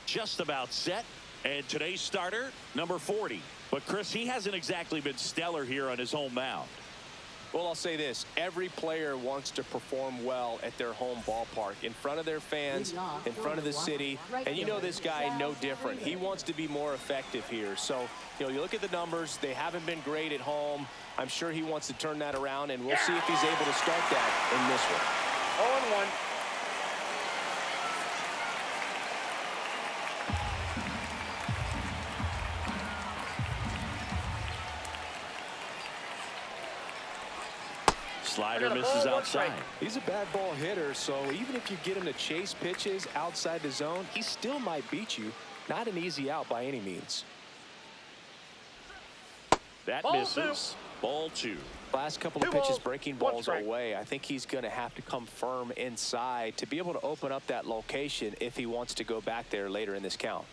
just about set. And today's starter, number 40. But, Chris, he hasn't exactly been stellar here on his home mound. Well, I'll say this. Every player wants to perform well at their home ballpark, in front of their fans, in front of the city. And you know this guy no different. He wants to be more effective here. So, you look at the numbers. They haven't been great at home. I'm sure he wants to turn that around, and we'll see if he's able to start that in this one. 0-1. Slider misses outside. He's a bad ball hitter, so even if you get him to chase pitches outside the zone, he still might beat you. Not an easy out by any means. That misses. Ball 2. Last couple of pitches breaking balls away. I think he's going to have to come firm inside to be able to open up that location if he wants to go back there later in this count.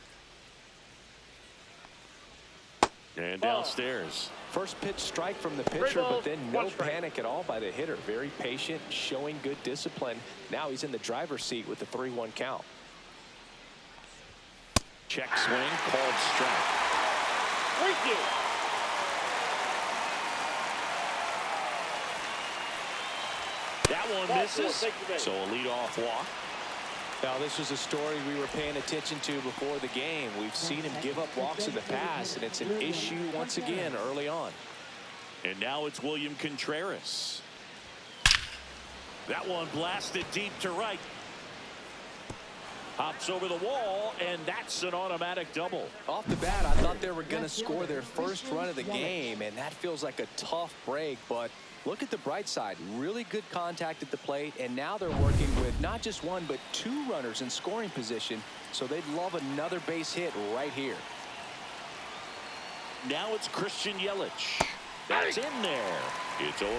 And downstairs. First pitch strike from the pitcher, but then no panic at all by the hitter. Very patient, showing good discipline. Now he's in the driver's seat with the 3-1 count. Check swing, called strike. Thank you. That one misses. So a leadoff walk. Now, this was a story we were paying attention to before the game. We've seen him give up walks in the past, and it's an issue once again early on. And now it's William Contreras. That one blasted deep to right. Hops over the wall, and that's an automatic double. Off the bat, I thought they were going to score their first run of the game, and that feels like a tough break, but look at the bright side. Really good contact at the plate, and now they're working with not just one, but 2 runners in scoring position, so they'd love another base hit right here. Now it's Christian Yelich. That's in there. It's 0-1.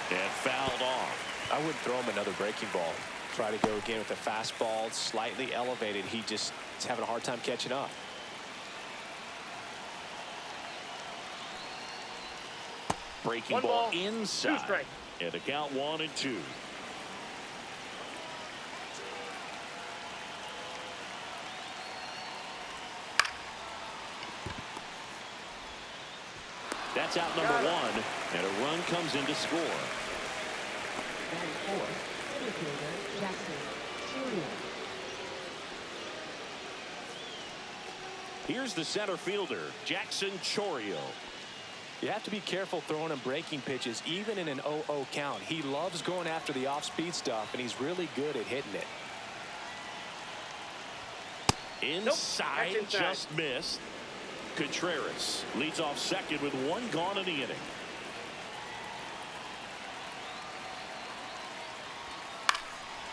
And fouled off. I wouldn't throw him another breaking ball. Try to go again with a fastball, slightly elevated. He just is having a hard time catching up. Breaking ball inside. And a count 1-2. That's out number 1, and a run comes in to score. Here's the center fielder, Jackson Chourio. You have to be careful throwing him breaking pitches, even in an 0-0 count. He loves going after the off-speed stuff, and he's really good at hitting it. Inside, just missed. Contreras leads off second with 1 gone in the inning.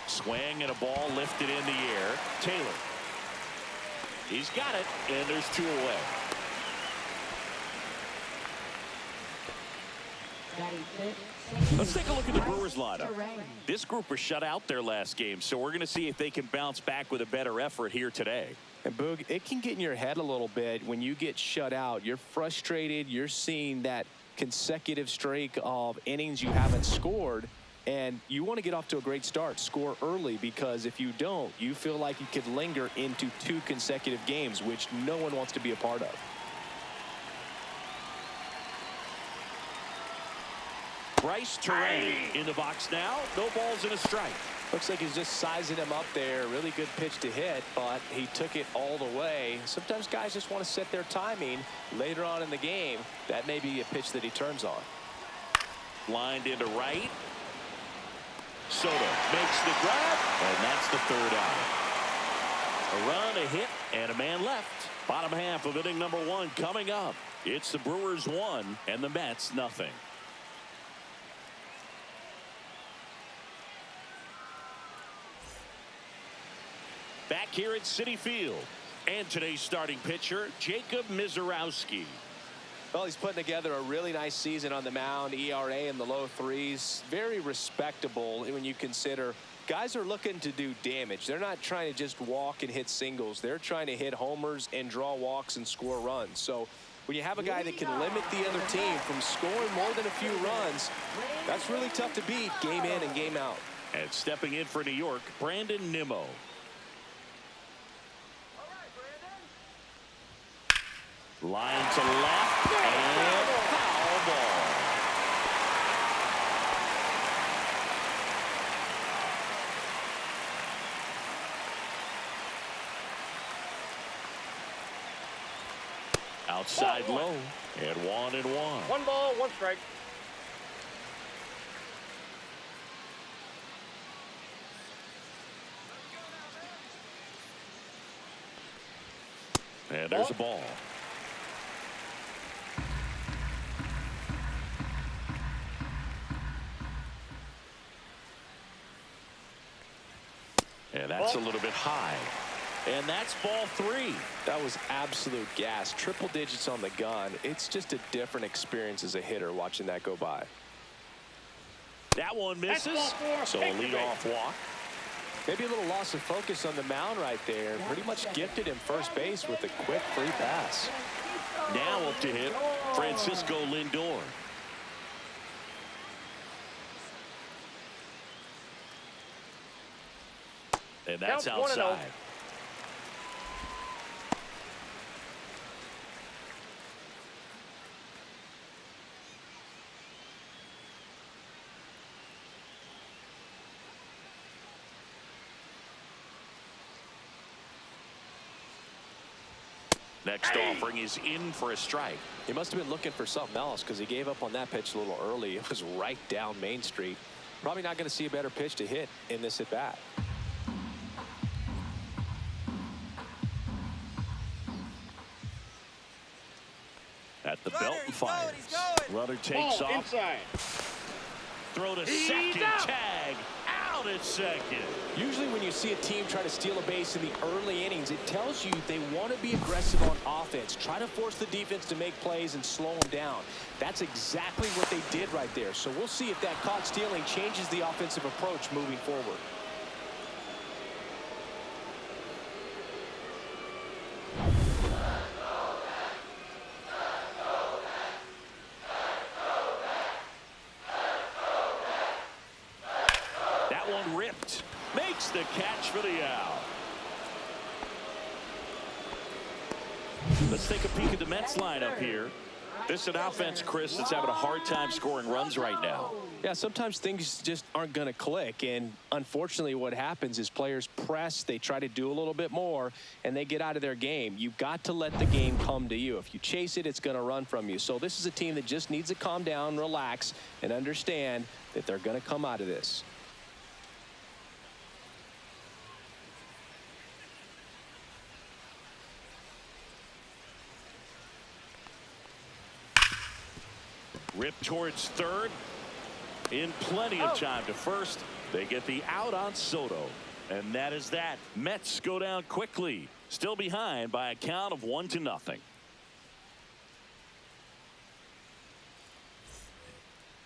Swing and a ball lifted in the air. Taylor. He's got it, and there's 2 away. Let's take a look at the Brewers lineup. This group was shut out their last game, so we're going to see if they can bounce back with a better effort here today. And Boog, it can get in your head a little bit when you get shut out. You're frustrated. You're seeing that consecutive streak of innings you haven't scored, and you want to get off to a great start, score early, because if you don't, you feel like you could linger into 2 consecutive games, which no one wants to be a part of. Bryce Terrain in the box now. No balls and a strike. Looks like he's just sizing him up there. Really good pitch to hit, but he took it all the way. Sometimes guys just want to set their timing later on in the game. That may be a pitch that he turns on. Lined into right. Soto makes the grab, and that's the 3rd out. A run, a hit, and a man left. Bottom half of inning number 1 coming up. It's the Brewers 1 and the Mets nothing. Back here at Citi Field, and today's starting pitcher, Jacob Misiorowski. Well, he's putting together a really nice season on the mound. ERA in the low 3s. Very respectable when you consider guys are looking to do damage. They're not trying to just walk and hit singles. They're trying to hit homers and draw walks and score runs. So when you have a guy that can limit the other team from scoring more than a few runs, that's really tough to beat game in and game out. And stepping in for New York, Brandon Nimmo. Line to left and foul ball. Outside low and 1-1. 1 ball, 1 strike. And there's a ball. And that's a little bit high. And that's ball 3. That was absolute gas. Triple digits on the gun. It's just a different experience as a hitter watching that go by. That one misses. So a leadoff walk. Maybe a little loss of focus on the mound right there. Pretty much gifted him first base with a quick free pass. Now up to hit Francisco Lindor. And that's outside. Next offering is in for a strike. He must have been looking for something else because he gave up on that pitch a little early. It was right down Main Street. Probably not going to see a better pitch to hit in this at bat. At the belt and fires. Runner takes Ball off. inside. Throw to second. Tag out at second. Usually when you see a team try to steal a base in the early innings, it tells you they want to be aggressive on offense. Try to force the defense to make plays and slow them down. That's exactly what they did right there. So we'll see if that caught stealing changes the offensive approach moving forward. Makes the catch for the out. Let's take a peek at the Mets lineup here. This is an offense, Chris, that's having a hard time scoring runs right now. Yeah, sometimes things just aren't going to click, and unfortunately what happens is players press, they try to do a little bit more, and they get out of their game. You've got to let the game come to you. If you chase it, it's going to run from you. So this is a team that just needs to calm down, relax, and understand that they're going to come out of this. Rip towards third. In plenty of time to first. They get the out on Soto. And that is that. Mets go down quickly. Still behind by a count of 1-0.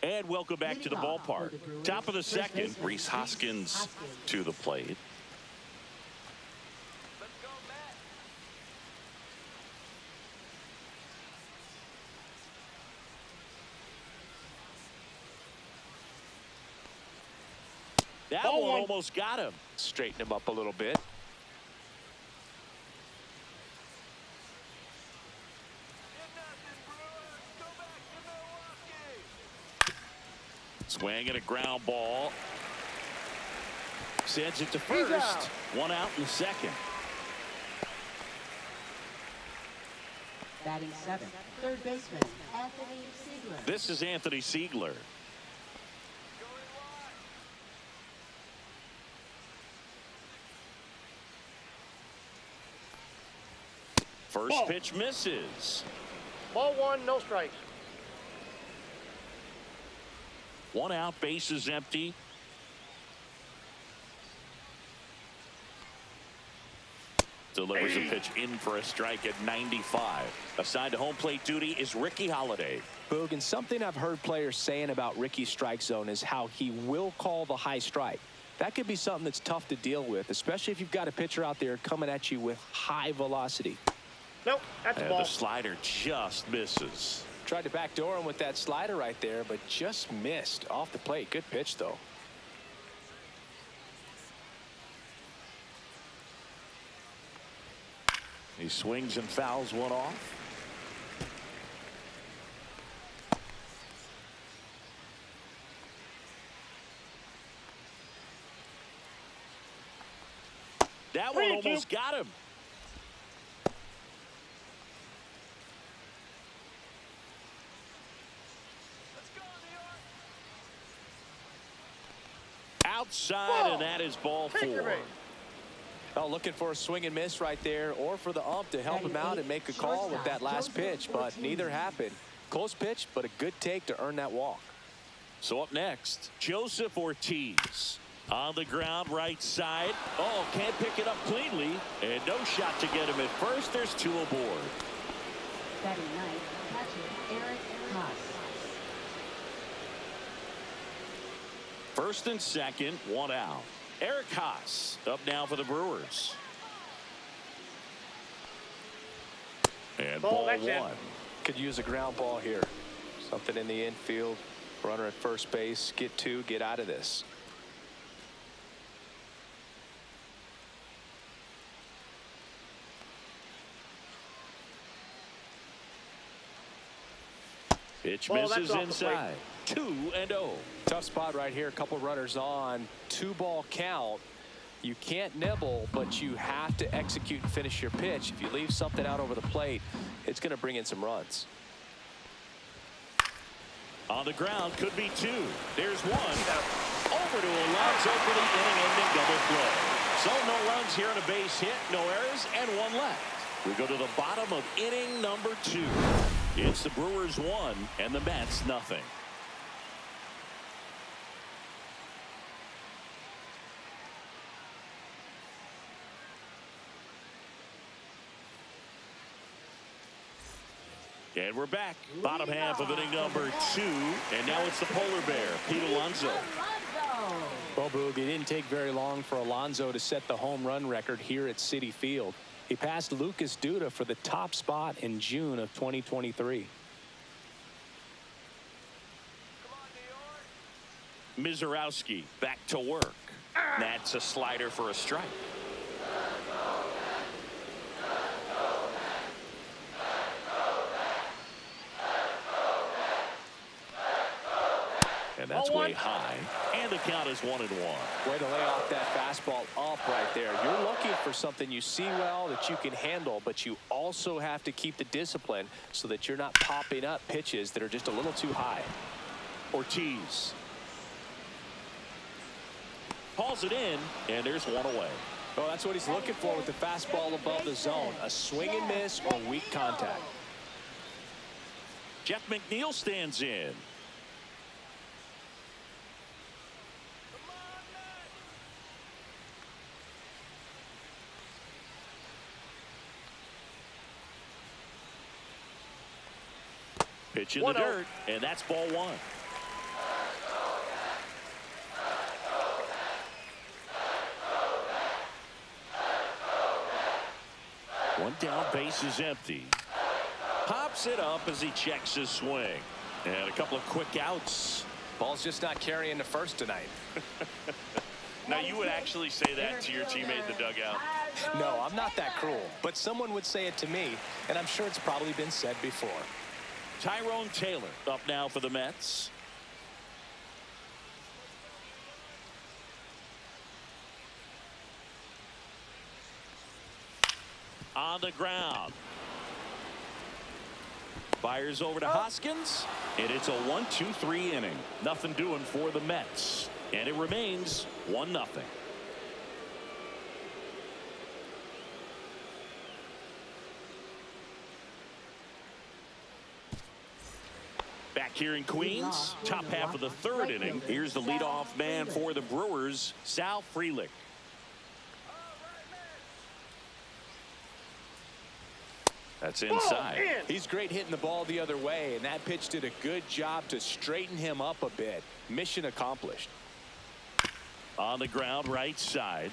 And welcome back to the ballpark. Top of the second. Rhys Hoskins to the plate. That one almost got him. Straighten him up a little bit. Swing and a ground ball. Sends it to first. One out in the second. Batting seventh, third baseman, Anthony Siegler. This is Anthony Siegler. First pitch misses. Ball 1, no strikes. One out, base is empty. delivers a pitch in for a strike at 95. Assigned to home plate duty is Ricky Holiday. Boog, and something I've heard players saying about Ricky's strike zone is how he will call the high strike. That could be something that's tough to deal with, especially if you've got a pitcher out there coming at you with high velocity. Nope, that's a And ball. the slider just misses. Tried to backdoor him with that slider right there, but just missed off the plate. Good pitch, though. He swings and fouls one off. That one almost got him. Outside, and that is ball 4. Oh, looking for a swing and miss right there, or for the ump to help him out and make a call with that last pitch, but neither happened. Close pitch, but a good take to earn that walk. So up next, Joseph Ortiz. On the ground, right side. Oh, can't pick it up cleanly. And no shot to get him at first. There's 2 aboard. Batting ninth, catcher Eric Haas. First and second, 1 out. Eric Haas up now for the Brewers. And ball 1. Could use a ground ball here. Something in the infield. Runner at first base. Get 2, get out of this. Pitch misses inside. 2-0. Tough spot right here. A couple runners on. 2-ball count. You can't nibble, but you have to execute and finish your pitch. If you leave something out over the plate, it's going to bring in some runs. On the ground, could be 2. There's 1. Over to Alonso for the inning-ending double play. So no runs here on a base hit, no errors, and 1 left. We go to the bottom of inning number 2. It's the Brewers 1 and the Mets nothing. And we're back. Bottom half of inning number 2. And now it's the polar bear, Pete Alonso. Well, Boog, it didn't take very long for Alonso to set the home run record here at Citi Field. He passed Lucas Duda for the top spot in June of 2023. Mizorowski back to work. That's a slider for a strike. And that's way high. And the count is 1-1. Way to lay off that fastball up right there. You're looking for something you see well that you can handle, but you also have to keep the discipline so that you're not popping up pitches that are just a little too high. Ortiz hauls it in, and there's 1 away. Well, that's what he's looking for with the fastball above the zone. A swing and miss or weak contact. Jeff McNeil stands in. Pitch in the dirt, and that's ball 1. One down, base is empty. Pops it up as he checks his swing. And a couple of quick outs. Ball's just not carrying the first tonight. Now, you would actually say that to your teammate in the dugout? No, I'm not that cruel. But someone would say it to me, and I'm sure it's probably been said before. Tyrone Taylor up now for the Mets. On the ground. Fires over to Hoskins. And it's a 1-2-3 inning. Nothing doing for the Mets. And it remains 1-0. Back here in Queens, top half of the 3rd inning. Here's the leadoff man for the Brewers, Sal Frelick. That's inside. He's great hitting the ball the other way, and that pitch did a good job to straighten him up a bit. Mission accomplished. On the ground, right side.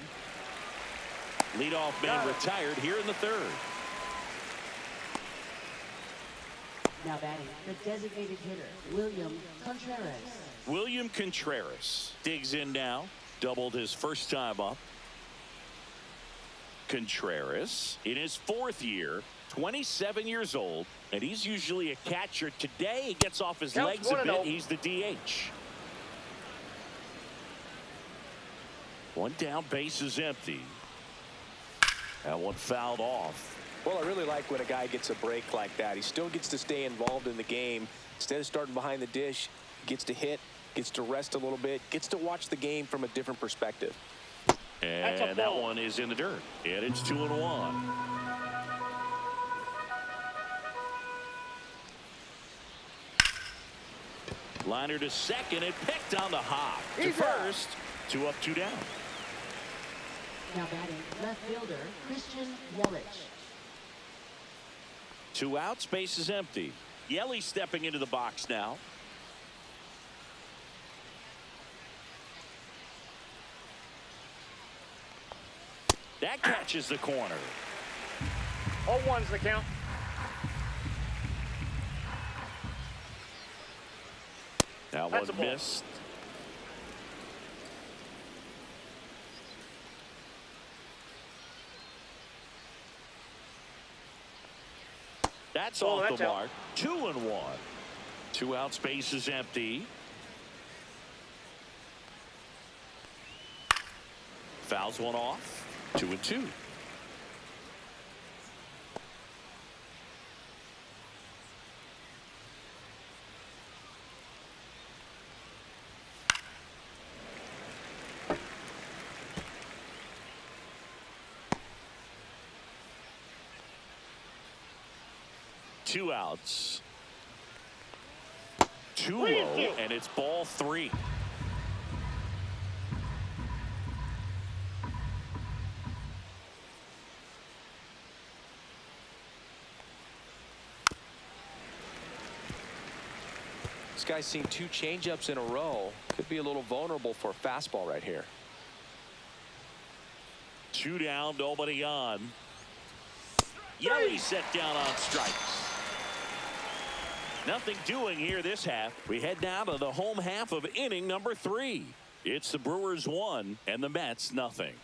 Leadoff man retired here in the third. Now batting, the designated hitter, William Contreras. William Contreras digs in now. Doubled his first time up. Contreras in his fourth year, 27 years old, and he's usually a catcher. Today he gets off his legs a bit. He's the DH. One down, base is empty. That one fouled off. Well, I really like when a guy gets a break like that. He still gets to stay involved in the game. Instead of starting behind the dish, he gets to hit, gets to rest a little bit, gets to watch the game from a different perspective. And that one is in the dirt. And it's 2-1. Liner to second and picked on the hop. To first. 2 up, 2 down. Now batting, left fielder, Christian Yelich. 2 outs, base is empty. Yelich stepping into the box now. That catches the corner. 0-1's the count. That That's one missed. That's off the mark. 2-1. 2 outs, base is empty. Fouls one off. 2-2. Two outs. 2-0, and it's ball 3. This guy's seen 2 changeups in a row. Could be a little vulnerable for a fastball right here. 2 down, nobody on. Yelich set down on strikes. Nothing doing here this half. We head now to the home half of inning number 3. It's the Brewers 1 and the Mets nothing.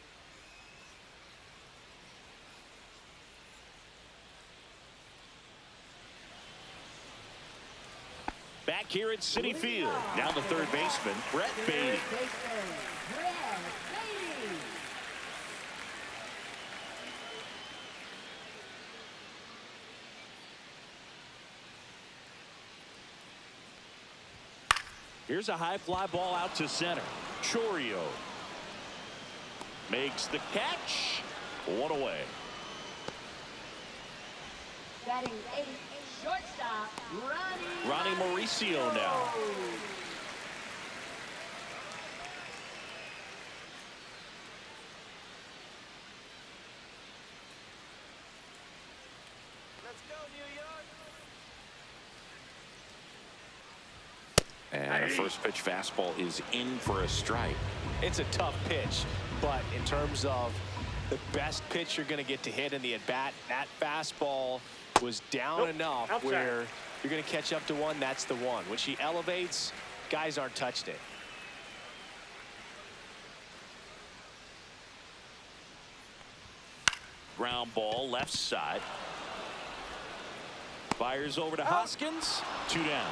Back here at Citi Field. Now the third baseman, Brett Beatty. Here's a high fly ball out to center. Chourio makes the catch. 1 away. Batting 8, shortstop, Ronnie Mauricio now. Let's go, New York. And a first pitch fastball is in for a strike. It's a tough pitch, but in terms of the best pitch you're going to get to hit in the at-bat, that fastball was down enough where you're going to catch up to one. That's the one. When she elevates, guys aren't touched it. Ground ball left side. Fires over to Hoskins. 2 down.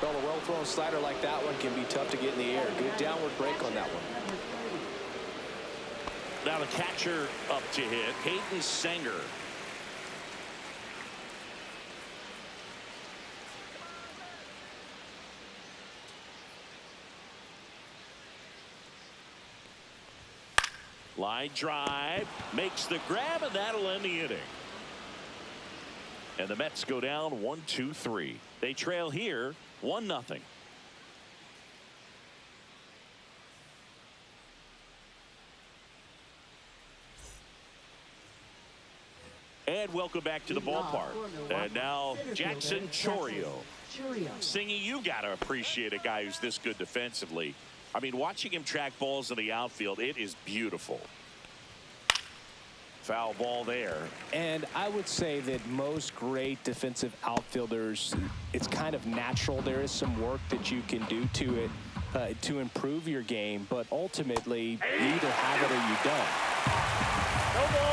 Well, a well-thrown slider like that one can be tough to get in the air. Good downward break on that one. Now the catcher up to hit, Hayden Sanger. Line drive, makes the grab, and that'll end the inning. And the Mets go down 1-2-3. They trail here 1-0. And welcome back to the ballpark. And now Jackson Chourio. Singy, you got to appreciate a guy who's this good defensively. I mean, watching him track balls in the outfield, it is beautiful. Foul ball there. And I would say that most great defensive outfielders, it's kind of natural. There is some work that you can do to it to improve your game, but ultimately you either have it or you don't.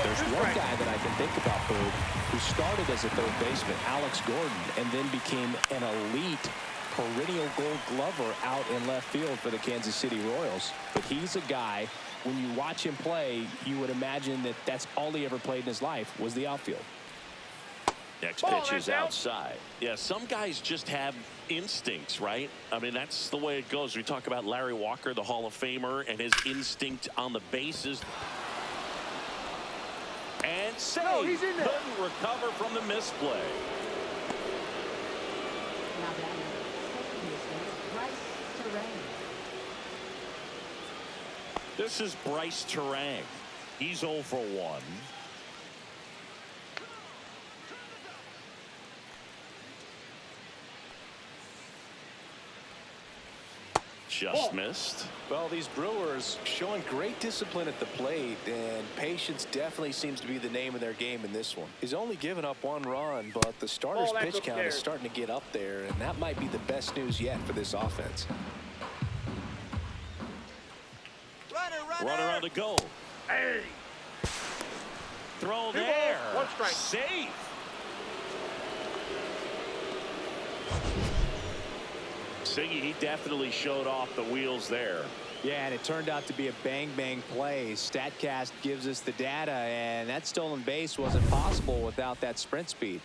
There's one guy that I can think about, Bird, who started as a third baseman, Alex Gordon, and then became an elite perennial Gold Glover out in left field for the Kansas City Royals. But he's a guy, when you watch him play, you would imagine that that's all he ever played in his life was the outfield. Next pitch is outside. Yeah, some guys just have instincts, right? I mean, that's the way it goes. We talk about Larry Walker, the Hall of Famer, and his instinct on the bases. And save. No, he's in there. Couldn't recover from the misplay. Now batting second baseman, Bryce Terang. This is Bryce Terang. He's 0 for 1. Just missed. Well, these Brewers showing great discipline at the plate, and patience definitely seems to be the name of their game in this one. He's only given up 1 run, but the starter's pitch count is starting to get up there, and that might be the best news yet for this offense. Runner on the go. Hey. Throw 2 there. balls, 1 strike. Safe. Singy, he definitely showed off the wheels there. Yeah, and it turned out to be a bang-bang play. StatCast gives us the data, and that stolen base wasn't possible without that sprint speed.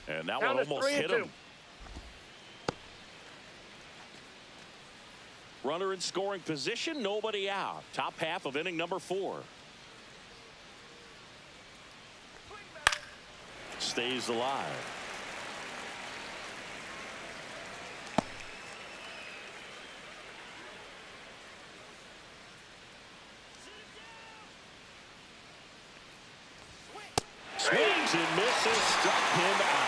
And that one almost hit him. Runner in scoring position, nobody out. Top half of inning number 4. Stays alive. Swings and misses, struck him out.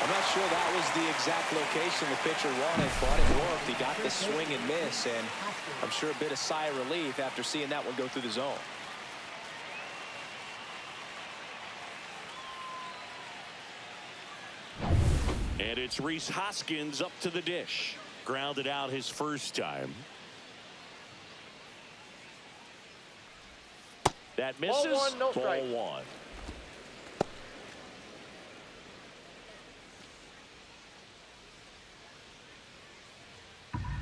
I'm not sure that was the exact location the pitcher wanted, but it worked. He got the swing and miss, and I'm sure a bit of sigh of relief after seeing that one go through the zone. And it's Rhys Hoskins up to the dish. Grounded out his first time. That misses. Ball 1, no strike. Ball 1.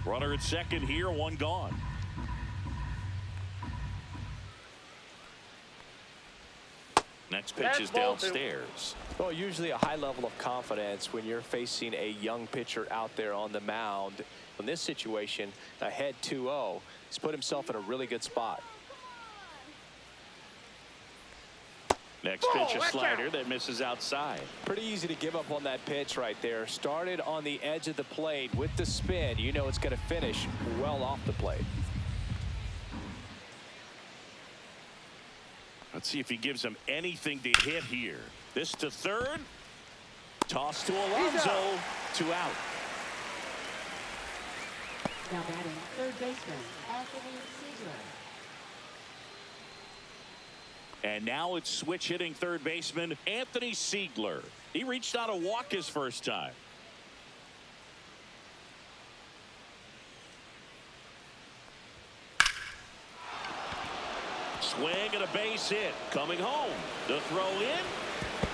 Runner at second here, 1 gone. Next pitch is downstairs. Well, usually a high level of confidence when you're facing a young pitcher out there on the mound. In this situation, ahead 2-0, he's put himself in a really good spot. Next pitch, a slider that misses outside. Pretty easy to give up on that pitch right there. Started on the edge of the plate with the spin. You know it's going to finish well off the plate. Let's see if he gives him anything to hit here. This to third. Toss to Alonso. 2 out. Now batting third baseman, Anthony Ziegler. And now it's switch hitting third baseman Anthony Ziegler. He reached out a walk his first time. Swing and a base hit. Coming home. The throw in.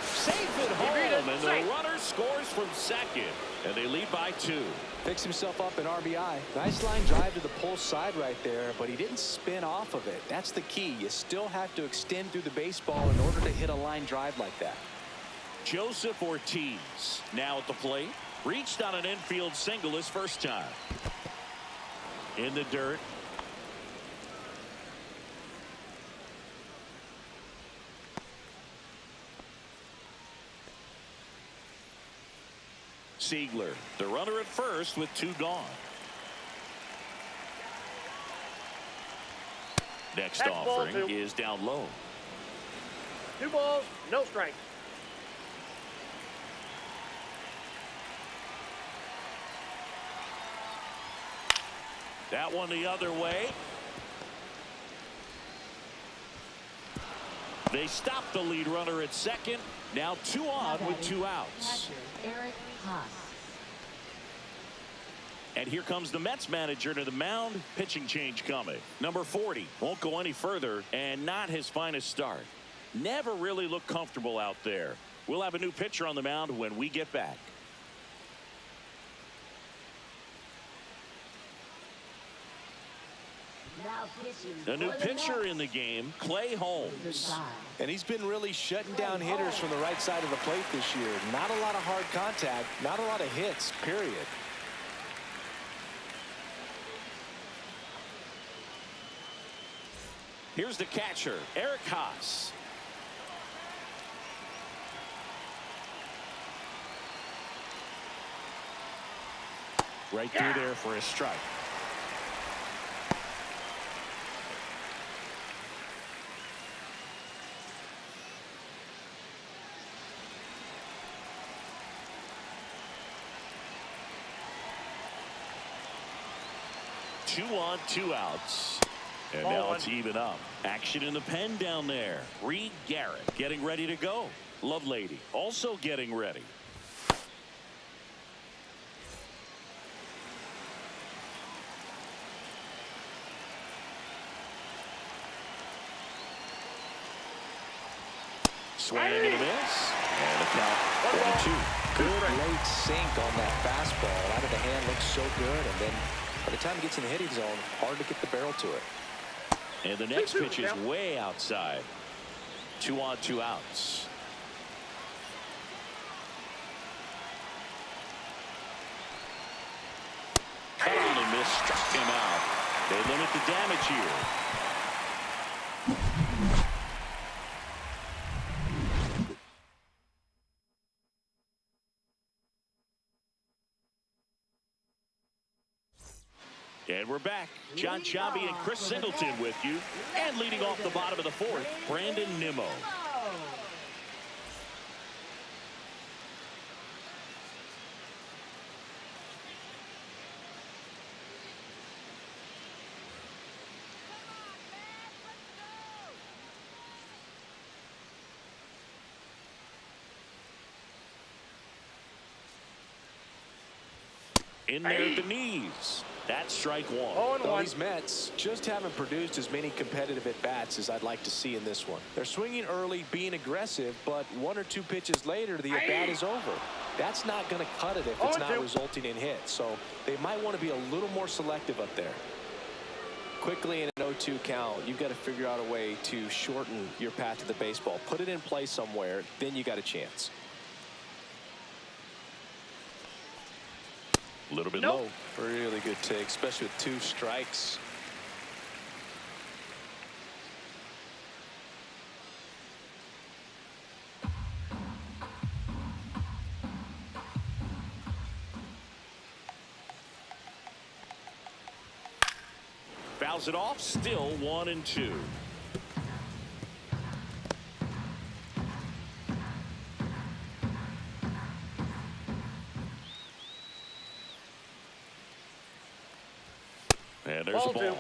Safe at home. And the runner scores from second. And they lead by 2. Picks himself up an RBI. Nice line drive to the pull side right there, but he didn't spin off of it. That's the key. You still have to extend through the baseball in order to hit a line drive like that. Joseph Ortiz now at the plate. Reached on an infield single his first time. in the dirt. Siegler, the runner at first with 2 gone. Next That's ball offering 2. is down low. 2 balls, no strikes. That one the other way. They stop the lead runner at second. Now 2 on with 2 outs. Catcher, Eric Haas. And here comes the Mets manager to the mound. Pitching change coming. Number 40 won't go any further, and not his finest start. Never really looked comfortable out there. We'll have a new pitcher on the mound when we get back. Now pitching A new for the pitcher Mets. in the game, Clay Holmes. And he's been really shutting down hitters from the right side of the plate this year. Not a lot of hard contact, not a lot of hits, period. Here's the catcher, Eric Haas. Right through there for a strike. Two on, 2 outs. And now it's even up. Action in the pen down there. Reed Garrett getting ready to go. Lovelady also getting ready. Swing and a miss. And the count 1-2. Good late sink on that fastball. Out of the hand, looks so good. And then by the time it gets in the hitting zone, hard to get the barrel to it. And the next pitch is way outside. 2 on, 2 outs. Only miss, struck him out. They limit the damage here. And we're back. John Chavi and Chris Singleton with you. And leading off the bottom of the 4th, Brandon Nimmo. In there at the knees. That's strike 1. Well, these Mets just haven't produced as many competitive at-bats as I'd like to see in this one. They're swinging early, being aggressive, but 1 or 2 pitches later, the at-bat is over. That's not going to cut it if it's not resulting in hits. So they might want to be a little more selective up there. Quickly in an 0-2 count, you've got to figure out a way to shorten your path to the baseball. Put it in play somewhere, then you got a chance. A little bit low. Really good take, especially with 2 strikes. Fouls it off, still 1-2. And there's a ball. 2.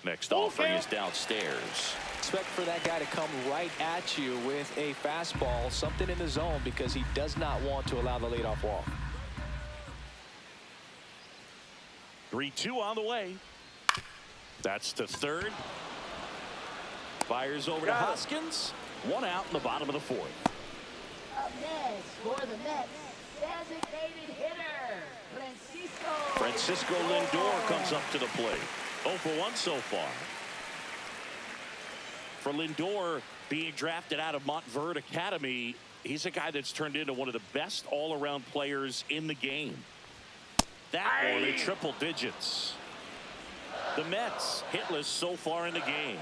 Next offering is downstairs. Expect for that guy to come right at you with a fastball, something in the zone, because he does not want to allow the leadoff walk. 3-2 on the way. That's to third. Fires over to Hoskins. 1 out in the bottom of the 4th. Up next for the Mets, designated hitter, Francisco Lindor comes up to the plate. 0 for 1 so far. For Lindor, being drafted out of Montverde Academy, he's a guy that's turned into one of the best all-around players in the game. That one in triple digits. The Mets hitless so far in the game.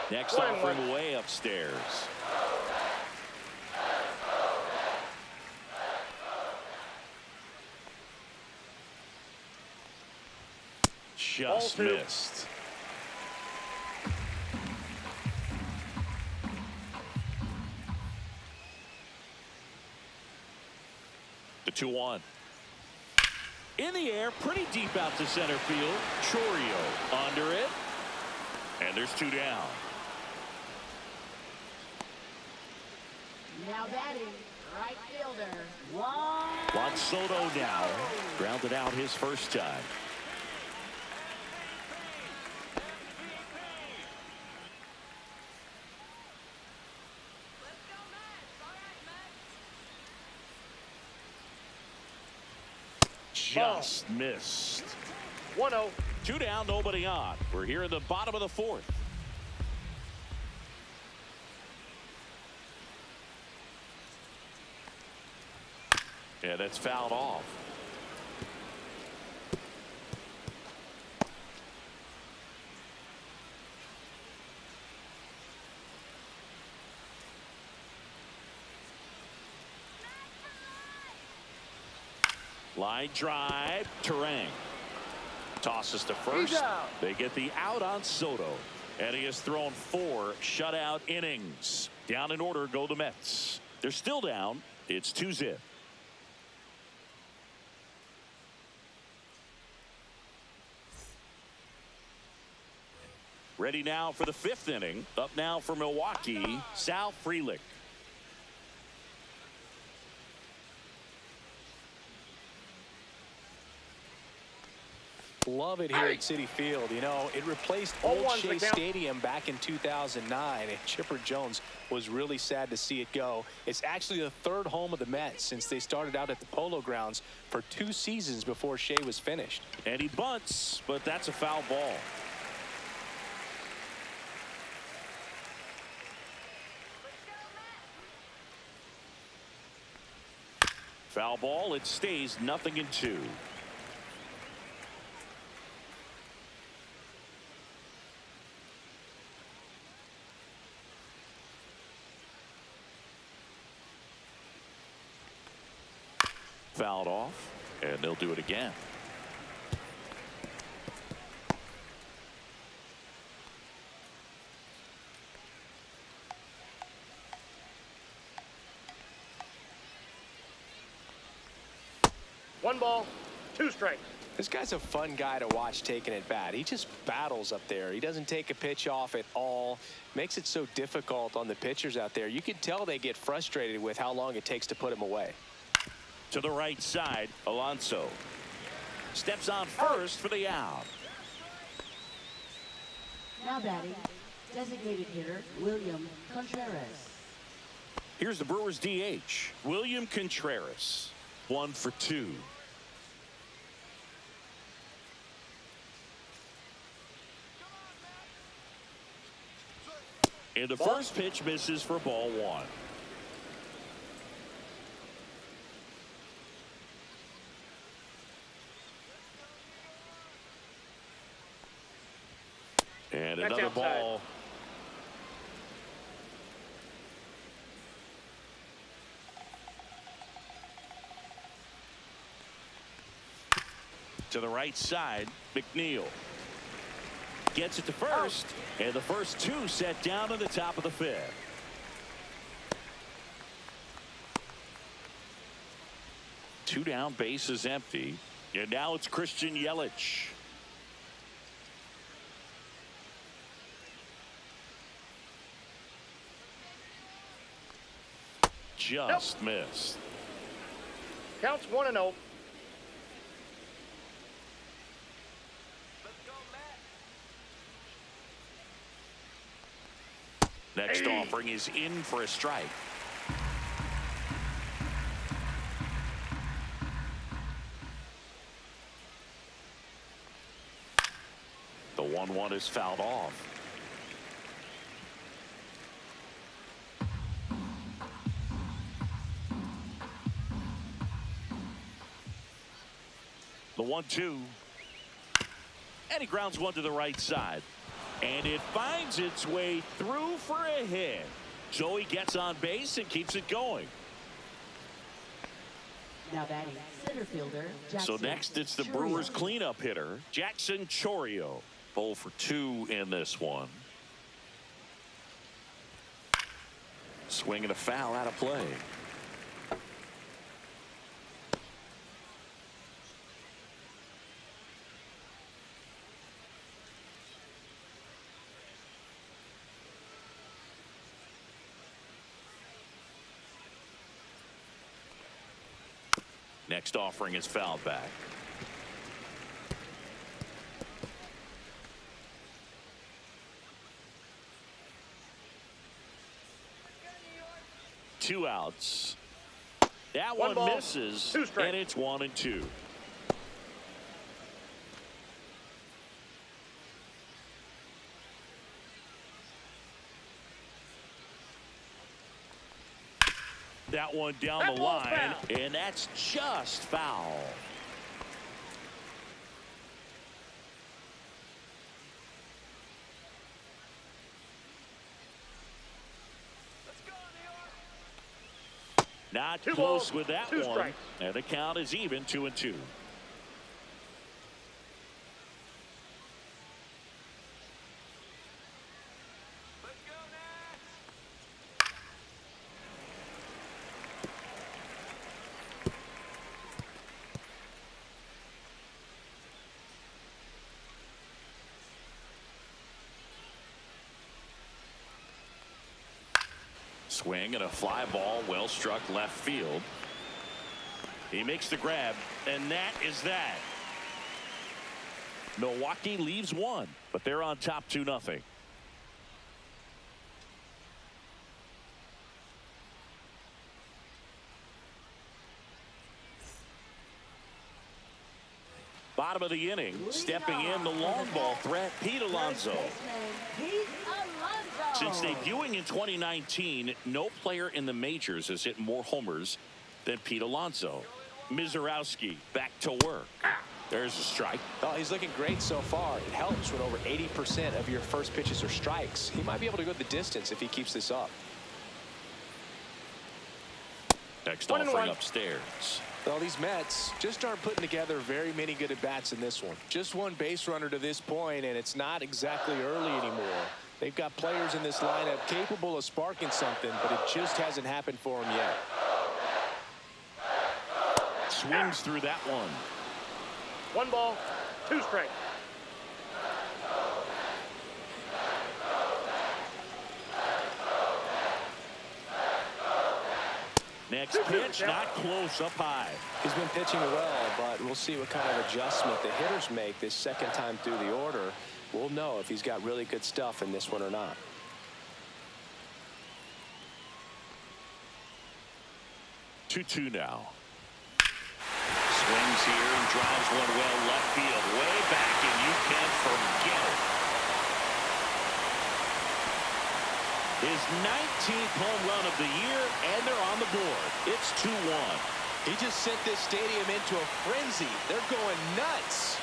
Next offering way upstairs. Just missed. The 2-1. In the air, pretty deep out to center field. Chorio under it. And there's 2 down. Now batting, right fielder, Juan Soto now. Grounded out his first time. Just missed. 1-0. 2 down, nobody on. We're here in the bottom of the 4th. Yeah, that's fouled off. Line drive, Terang. Tosses to first. They get the out on Soto. And he has thrown 4 shutout innings. Down in order go the Mets. They're still down. It's 2-0. Ready now for the 5th inning. Up now for Milwaukee, Sal Frelick. Love it here at Citi Field. You know, it replaced Old Shea Stadium back in 2009, and Chipper Jones was really sad to see it go. It's actually the 3rd home of the Mets since they started out at the Polo Grounds for 2 seasons before Shea was finished. And he bunts, but that's a foul ball. Foul ball. It stays 0-2. Fouled off, and they'll do it again. One ball, 2 strikes. This guy's a fun guy to watch taking at bat. He just battles up there. He doesn't take a pitch off at all. Makes it so difficult on the pitchers out there. You can tell they get frustrated with how long it takes to put him away. To the right side, Alonso steps on first for the out. Now batting, designated hitter William Contreras. Here's the Brewers DH, William Contreras. 1 for 2. And the first pitch misses for ball 1. And That's another outside. ball. To the right side, McNeil gets it to first, and the first 2 set down in the top of the 5th. Two down, bases empty, and now it's Christian Yelich. Just missed. Counts 1-0. Next offering is in for a strike. is fouled off. The 1-2. And he grounds one to the right side. And it finds its way through for a hit. So he gets on base and keeps it going. Now batting center fielder So Jackson next it's the Chourio. Brewers cleanup hitter, Jackson Chourio. 0 for 2 in this one. Swing and a foul out of play. Next offering is fouled back. Two outs. That One one ball, misses, 2 strikes. and it's 1-2. That one down That the ball's line, foul. and that's just foul. Not 2 close balls, with that 2 one, strikes. and the count is even, 2-2. Swing and a fly ball, well struck left field. He makes the grab, and that is that. Milwaukee leaves one, but they're on top 2-0. Bottom of the inning, stepping in the long ball threat, Pete Alonso. Pete Alonso. Since debuting in 2019, no player in the majors has hit more homers than Pete Alonso. Mizorowski back to work. There's a strike. Oh, he's looking great so far. It helps when over 80% of your first pitches are strikes. He might be able to go the distance if he keeps this up. Next 1-1. offering upstairs. Well, these Mets just aren't putting together very many good at-bats in this one. Just one base runner to this point, and it's not exactly early anymore. They've got players in this lineup capable of sparking something, but it just hasn't happened for them yet. Swings through that one. 1 ball, 2 strikes. Next pitch, not close, up high. He's been pitching well, but we'll see what kind of adjustment the hitters make this second time through the order. We'll know if he's got really good stuff in this one or not. 2-2 now. Swings here and drives one well left field, way back, and you can't forget it. His 19th home run of the year, and they're on the board. It's 2-1. He just sent this stadium into a frenzy. They're going nuts.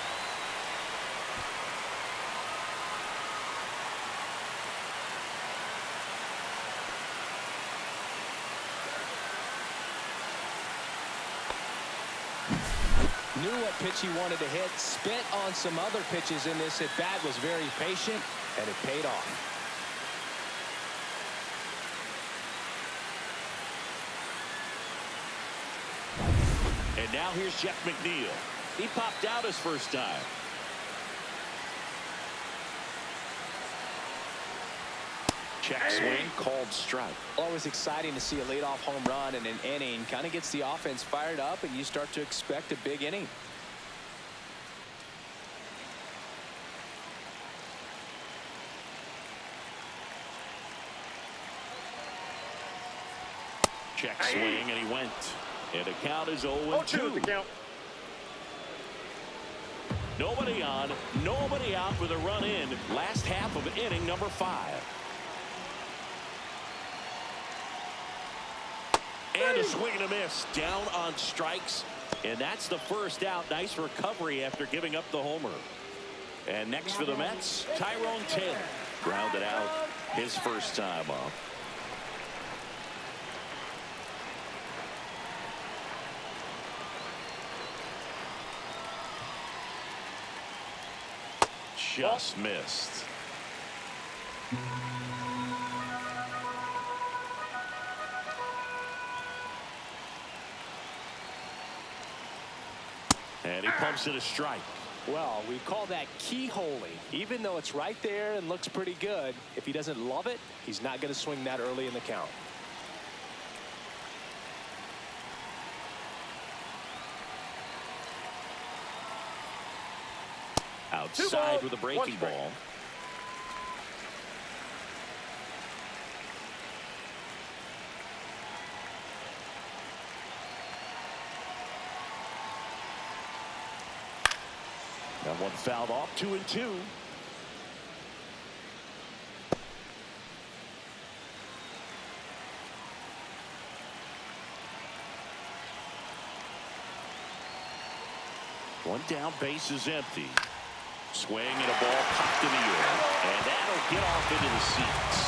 Knew what pitch he wanted to hit, spent on some other pitches in this at-bat, was very patient, and it paid off. And now here's Jeff McNeil. He popped out his first time. Check swing, called strike. Always exciting to see a leadoff home run in an inning. Kind of gets the offense fired up, and you start to expect a big inning. Check swing, and he went. And the count is 0-2. 0-2 is the count. Nobody on, nobody out with a run in. Last half of inning number 5. And a swing and a miss. Down on strikes. And that's the first out. Nice recovery after giving up the homer. And next for the Mets, Tyrone Taylor. Grounded out his first time up. Just missed. And he pumps it a strike. Well, we call that keyholing. Even though it's right there and looks pretty good, if he doesn't love it, he's not going to swing that early in the count. Outside with a breaking ball. That one fouled off. 2-2. One down, base is empty. Swing and a ball popped in the air. And that'll get off into the seats.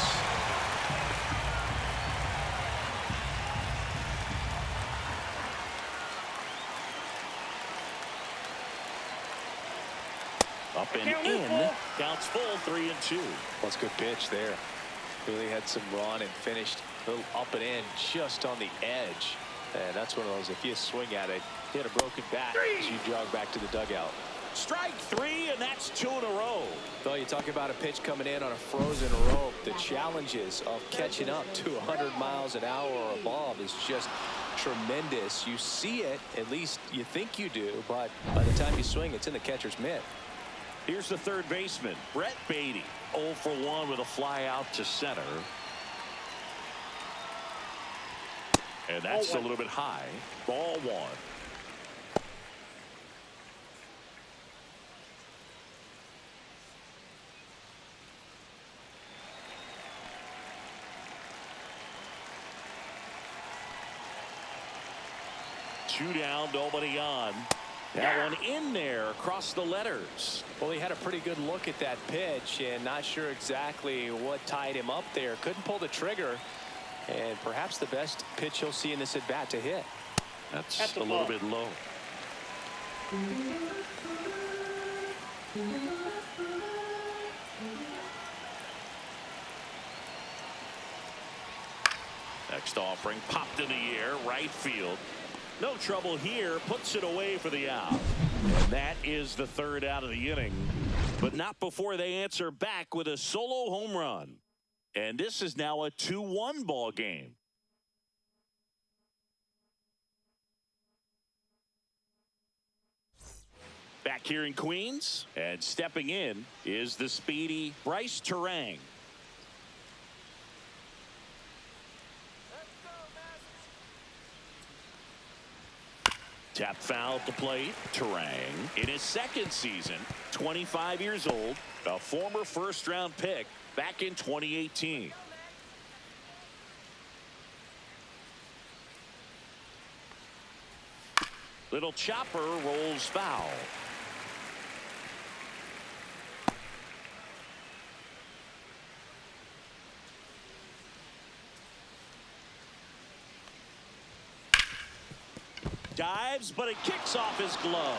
Up and in. Counts full. 3-2. Well, it's a good pitch there. Really had some run and finished a little up and in just on the edge. And that's one of those, if you swing at it, hit a broken bat as you jog back to the dugout. Strike 3, and that's 2 in a row. Well, you talk about a pitch coming in on a frozen rope. The challenges of catching up to 100 miles an hour or above is just tremendous. You see it, at least you think you do, but by the time you swing, it's in the catcher's mitt. Here's the third baseman, Brett Beatty. 0 for 1 with a fly out to center. And that's a little bit high. Ball 1. Two down, nobody on. That one in there across the letters. Well, he had a pretty good look at that pitch and not sure exactly what tied him up there. Couldn't pull the trigger. And perhaps the best pitch he'll see in this at bat to hit. That's a little bit low. Next offering popped in the air, right field. No trouble here, puts it away for the out. And that is the third out of the inning. But not before they answer back with a solo home run. And this is now a 2-1 ball game. Back here in Queens, and stepping in is the speedy Bryce Terang. Tap foul at the plate. Terang in his second season, 25 years old, a former first-round pick back in 2018. Little chopper rolls foul. Dives, but it kicks off his glove.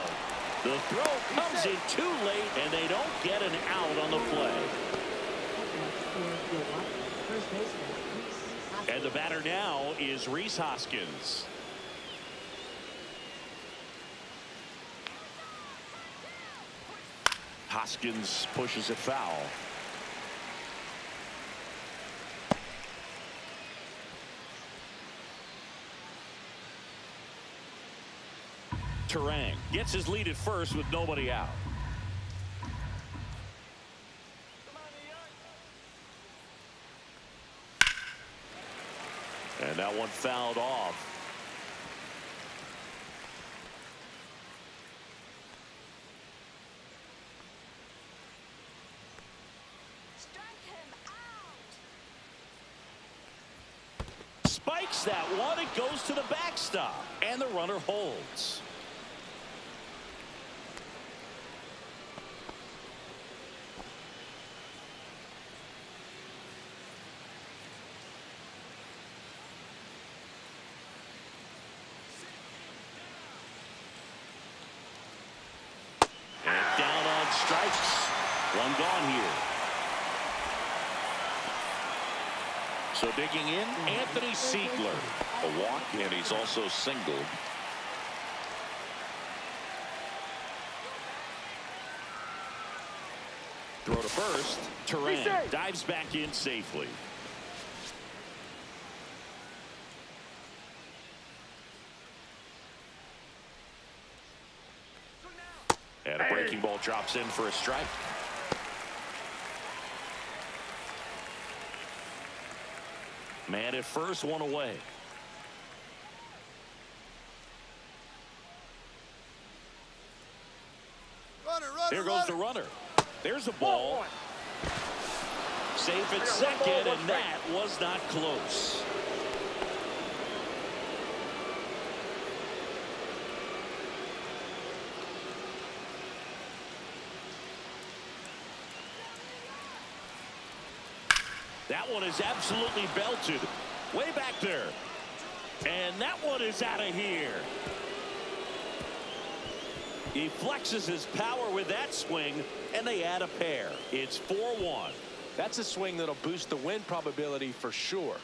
The throw comes in too late, and they don't get an out on the play. And the batter now is Rhys Hoskins. Hoskins pushes it foul. Terang gets his lead at first with nobody out. And that one fouled off. Missed that one. It goes to the backstop. And the runner holds. And down on strikes. One gone here. So digging in, Anthony Siegler. A walk, and he's also singled. Throw to first. Turan dives back in safely. And a breaking ball drops in for a strike. Man at first, one away. Here goes the runner. There's a ball. Safe at second, and that was not close. That one is absolutely belted. Way back there. And that one is out of here. He flexes his power with that swing, and they add a pair. It's 4-1. That's a swing that'll boost the win probability for sure.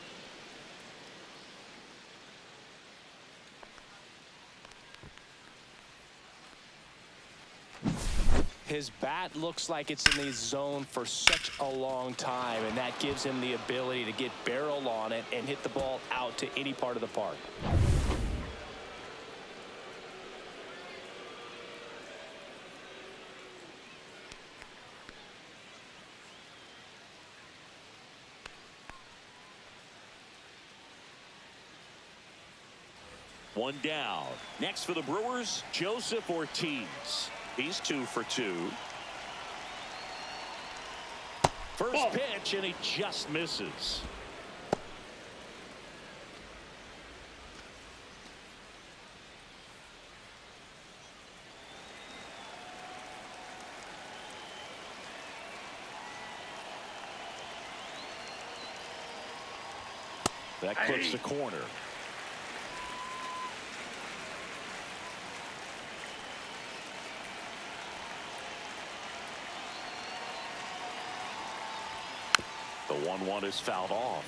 His bat looks like it's in the zone for such a long time, and that gives him the ability to get barrel on it and hit the ball out to any part of the park. One down. Next for the Brewers, Joseph Ortiz. He's 2 for 2. First pitch, and he just misses. That clips the corner. The 1-1 is fouled off.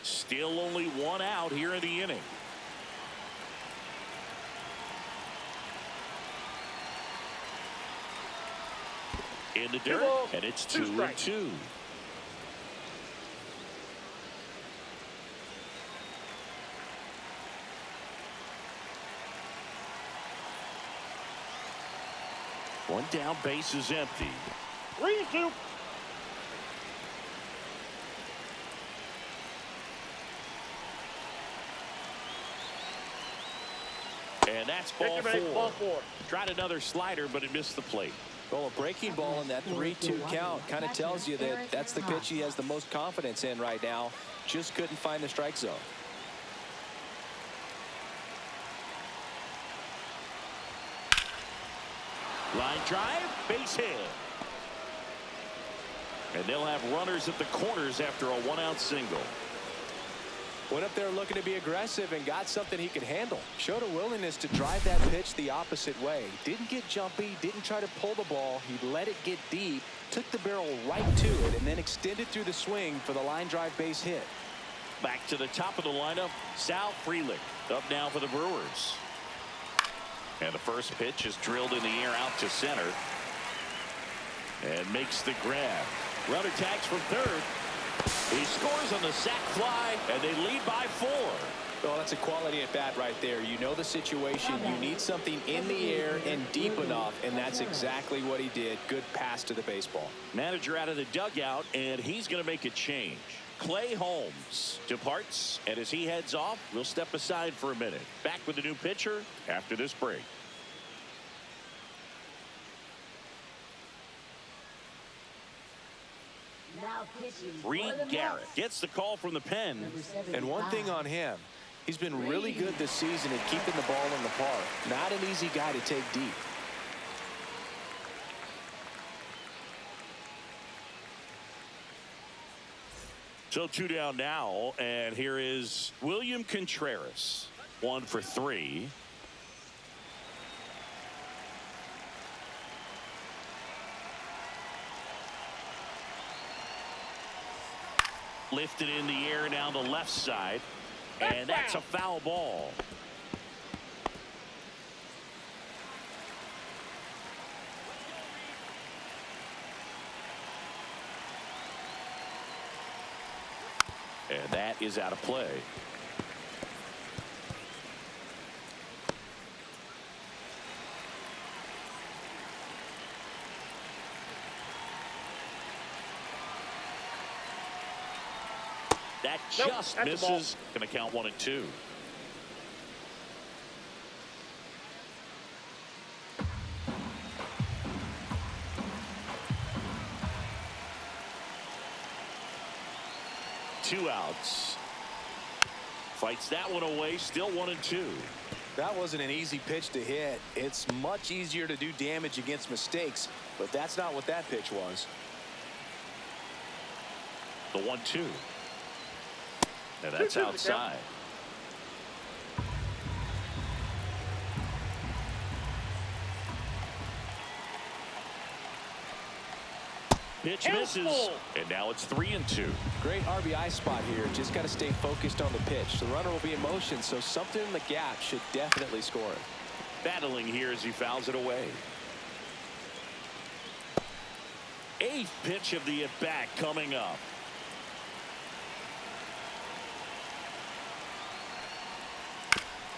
Still only one out here in the inning. In the dirt, and it's 2-2. One down, base is empty. 3-2. And that's ball four. Tried another slider, but it missed the plate. Well, a breaking ball in that 3-2 count kind of tells you that that's the pitch he has the most confidence in right now. Just couldn't find the strike zone. Line drive, base hit. And they'll have runners at the corners after a one-out single. Went up there looking to be aggressive and got something he could handle. Showed a willingness to drive that pitch the opposite way. Didn't get jumpy, didn't try to pull the ball. He let it get deep, took the barrel right to it, and then extended through the swing for the line drive base hit. Back to the top of the lineup, Sal Frelick up now for the Brewers. And the first pitch is drilled in the air out to center. And makes the grab. Runner tags from third. He scores on the sac fly, and they lead by 4. Well, that's a quality at bat right there. You know the situation. You need something in the air and deep enough, and that's exactly what he did. Good pass to the baseball. Manager out of the dugout, and he's going to make a change. Clay Holmes departs, and as he heads off, we'll step aside for a minute. Back with the new pitcher after this break. Now Reed Garrett gets the call from the pen. And one thing on him, he's been really good this season at keeping the ball in the park. Not an easy guy to take deep. So 2 down now, and here is William Contreras. 1 for 3. Lifted in the air down the left side, and that's a foul ball. And that is out of play. That just misses. Going to count 1 and 2. Two outs. Fights that one away. Still 1 and 2. That wasn't an easy pitch to hit. It's much easier to do damage against mistakes, but that's not what that pitch was. The 1-2. And that's outside. Pitch misses, and now it's 3 and 2. Great RBI spot here. Just got to stay focused on the pitch. The runner will be in motion, so something in the gap should definitely score him. Battling here as he fouls it away. 8th pitch of the at-bat coming up.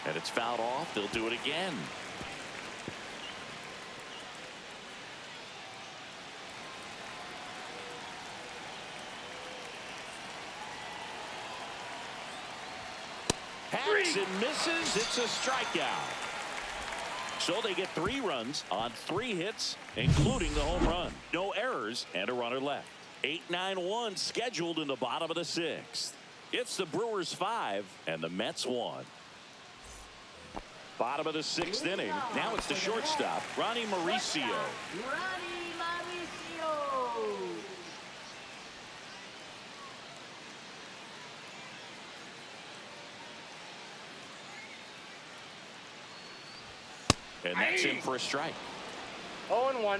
And it's fouled off. They'll do it again. Hacks and misses. It's a strikeout. So they get 3 runs on 3 hits, including the home run. No errors and a runner left. 8-9-1 scheduled in the bottom of the 6th. It's the Brewers 5 and the Mets 1. Bottom of the 6th inning. Now it's the shortstop, Ronnie Mauricio. And that's in for a strike. 0-1.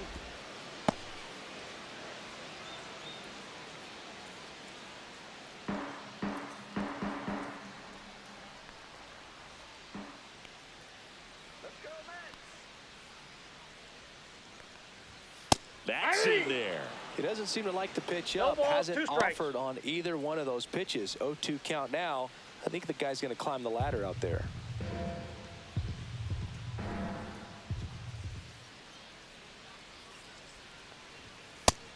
That's in there. He doesn't seem to like the pitch up. Hasn't offered on either one of those pitches. 0-2 count now. I think the guy's going to climb the ladder out there.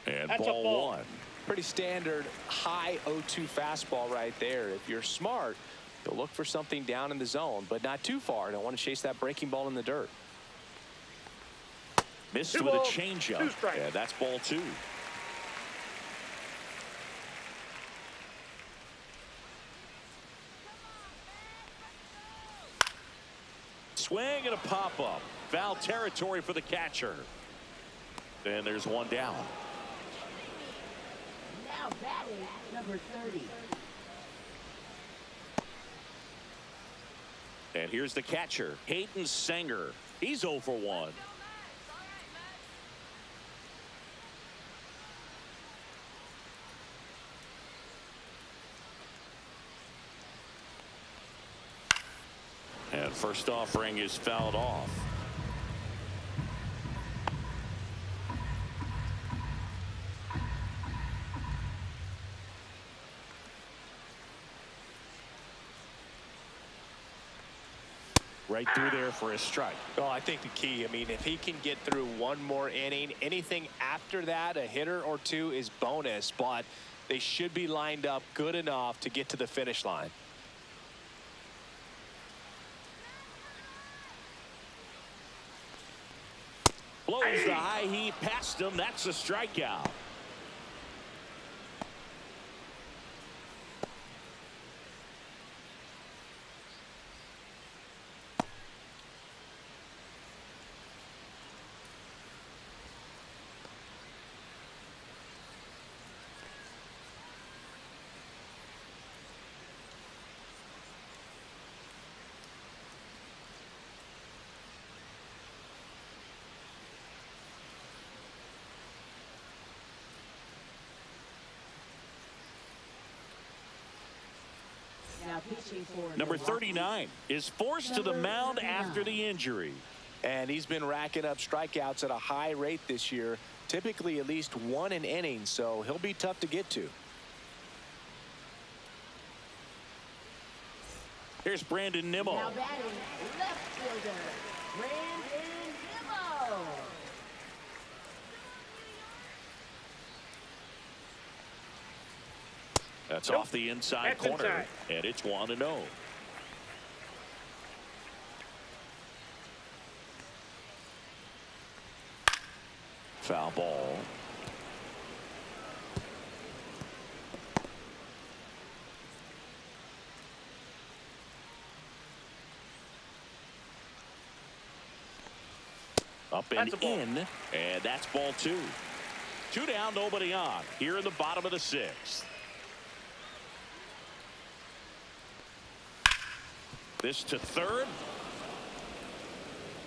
And That's ball 1. Pretty standard high 0-2 fastball right there. If you're smart, you'll look for something down in the zone, but not too far. Don't want to chase that breaking ball in the dirt. Missed with a changeup. Yeah, that's ball 2. Swing and a pop-up. Foul territory for the catcher. And there's 1 down. Now batting, number 30. And here's the catcher, Hayden Sanger. He's 0 for 1. And first offering is fouled off. Right through there for a strike. Well, I think the key, I mean, if he can get through 1 more inning, anything after that, a hitter or 2 is bonus, but they should be lined up good enough to get to the finish line. Blows the high heat past him. That's a strikeout. pitching for Number Milwaukee. 39 is forced to the mound after the injury. And he's been racking up strikeouts at a high rate this year, typically at least one an inning, so he'll be tough to get to. Here's Brandon Nimmo. Now batting, left fielder, Brandon Nimmo. That's off the inside That's corner, inside. and it's 1-0. Foul ball. Up and That's a ball. in, and that's ball 2. 2 down, nobody on. Here in the bottom of the 6th. This to third.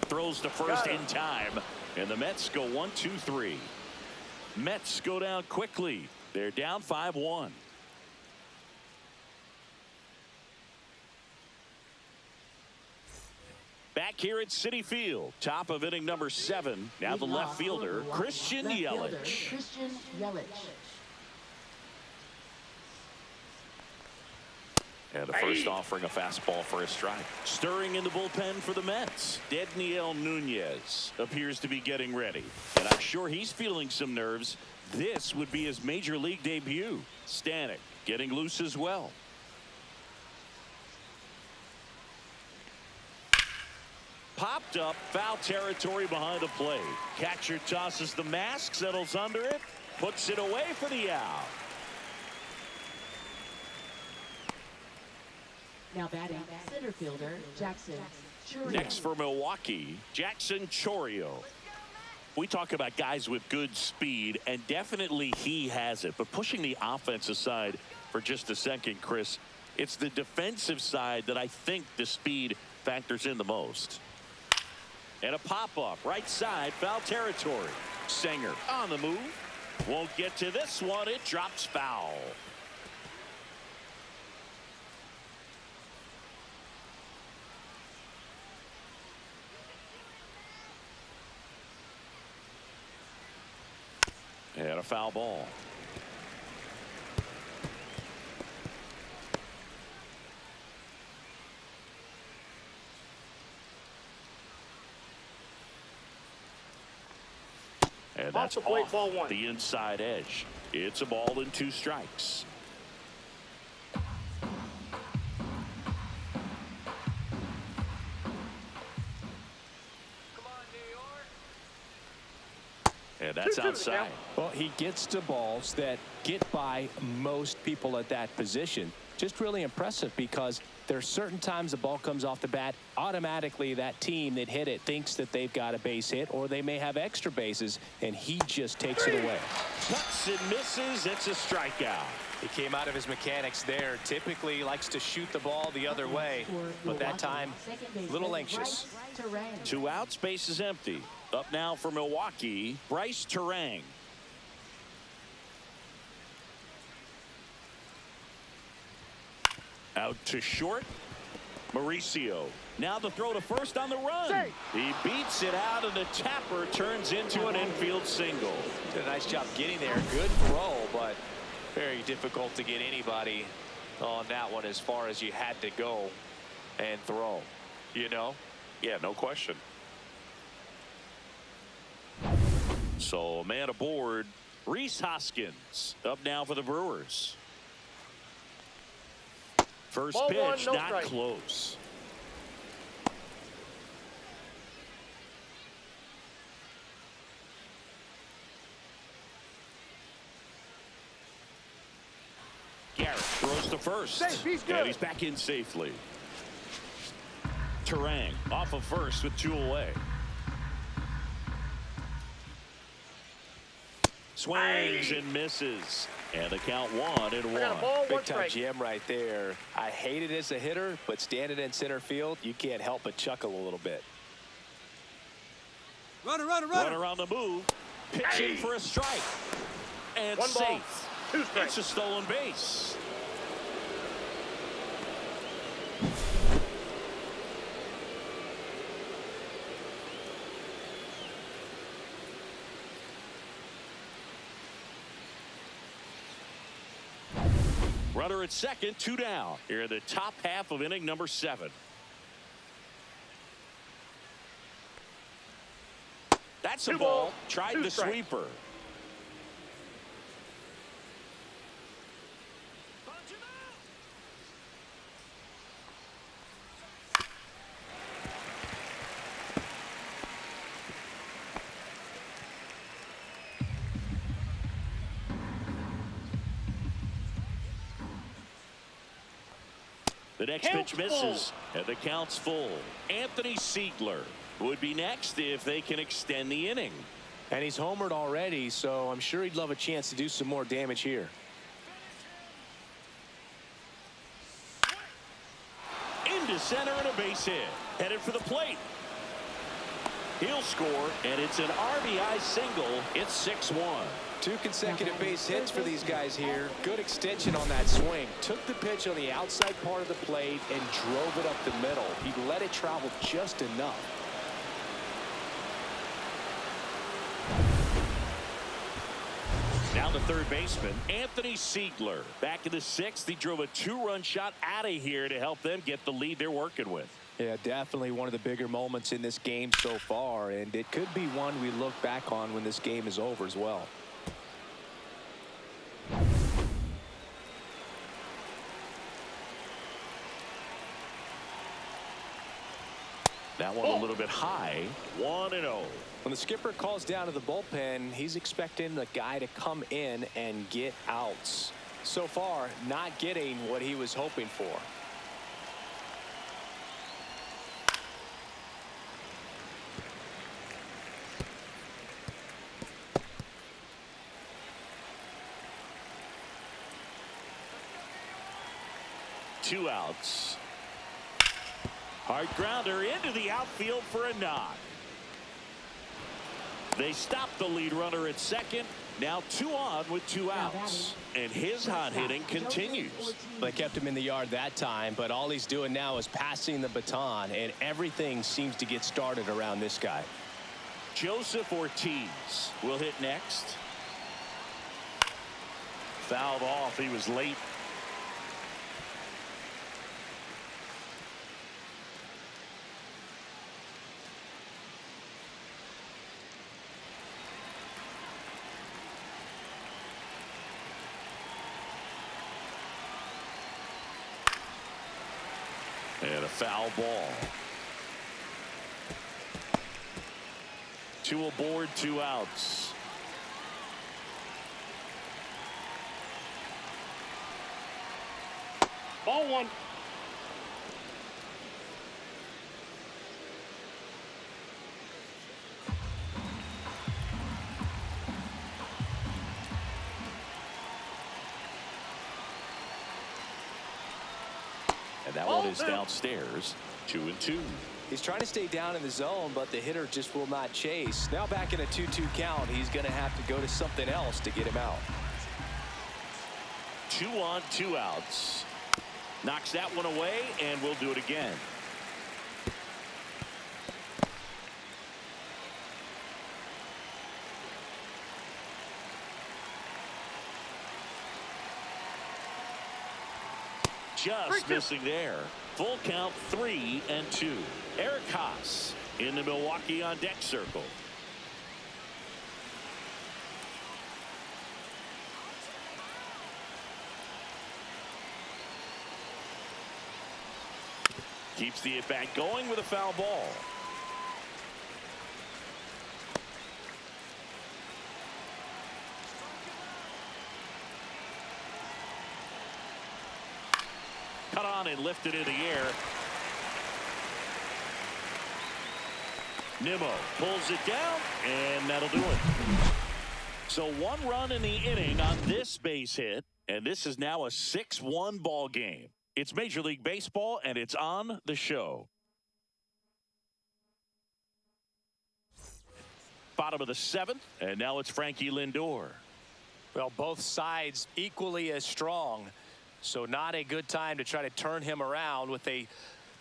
Throws to first in time. And the Mets go 1-2-3. Mets go down quickly. They're down 5-1. Back here at Citi Field, top of inning number 7. Now the left fielder, Christian Yelich. Christian Yelich. And the first offering a fastball for a strike. Stirring in the bullpen for the Mets. Dedniel Nunez appears to be getting ready. And I'm sure he's feeling some nerves. This would be his major league debut. Stanek getting loose as well. Popped up, foul territory behind the plate. Catcher tosses the mask, settles under it, puts it away for the out. Now batting, center fielder, Jackson Chourio. Next for Milwaukee, Jackson Chourio. We talk about guys with good speed, and definitely he has it. But pushing the offense aside for just a second, Chris, it's the defensive side that I think the speed factors in the most. And a pop-up, right side, foul territory. Singer on the move. Won't get to this one. It drops foul. And a foul ball. And that's Off the plate, off ball 1. the inside edge. It's a ball and 2 strikes. And that's outside. Well, he gets to balls that get by most people at that position. Just really impressive because there's certain times the ball comes off the bat, automatically that team that hit it thinks that they've got a base hit or they may have extra bases, and he just takes it away. Cuts and misses. It's a strikeout. He came out of his mechanics there. Typically likes to shoot the ball the other way, but that time a little anxious. 2 outs, base is empty. Up now for Milwaukee, Bryce Terang. Out to short, Mauricio. Now the throw to first on the run. He beats it out, and the tapper turns into an infield single. Did a nice job getting there. Good throw, but very difficult to get anybody on that one as far as you had to go and throw. You know? Yeah, no question. So a man aboard, Rhys Hoskins. Up now for the Brewers. First Ball pitch, 1, no not strike. close. Garrett throws to first. Safe, he's good. And he's back in safely. Terang off of first with 2 away. Swings and misses. And the count 1-1. I got a ball, 1 Big time strike. jam right there. I hate it as a hitter, but standing in center field, you can't help but chuckle a little bit. Runner on the move. Pitching for a strike. And 1 ball, safe. 2 strikes. It's a stolen base. Runner at second, 2 down. Here in the top half of inning number 7. That's a Two ball. balls, Tried two the strikes. sweeper. The next pitch misses, and the count's full. Anthony Siegler would be next if they can extend the inning. And he's homered already, so I'm sure he'd love a chance to do some more damage here. Into center and a base hit. Headed for the plate. He'll score, and it's an RBI single. It's 6-1. 2 consecutive base hits for these guys here. Good extension on that swing. Took the pitch on the outside part of the plate and drove it up the middle. He let it travel just enough. Now the third baseman, Anthony Siegler. Back in the 6th, he drove a 2-run shot out of here to help them get the lead they're working with. Yeah, definitely one of the bigger moments in this game so far, and it could be one we look back on when this game is over as well. That one a little bit high. 1-0. When the skipper calls down to the bullpen, he's expecting the guy to come in and get outs. So far, not getting what he was hoping for. Two outs. Hard grounder into the outfield for a knock. They stop the lead runner at second. Now 2 on with 2 outs. And his hot hitting continues. They kept him in the yard that time, but all he's doing now is passing the baton, and everything seems to get started around this guy. Joseph Ortiz will hit next. Fouled off. He was late. And a foul ball. 2 aboard, 2 outs. Ball 1. And that one is downstairs. 2-2. He's trying to stay down in the zone, but the hitter just will not chase. Now back in a 2-2 count, he's going to have to go to something else to get him out. 2 on, 2 outs. Knocks that one away, and we'll do it again. Just missing there. Full count, 3-2. Eric Haas in the Milwaukee on deck circle. Keeps the at-bat going with a foul ball. Cut on and lifted in the air. Nimmo pulls it down, and that'll do it. So 1 run in the inning on this base hit, and this is now a 6-1 ball game. It's Major League Baseball, and it's on the show. Bottom of the 7th, and now it's Frankie Lindor. Well, both sides equally as strong, so not a good time to try to turn him around with a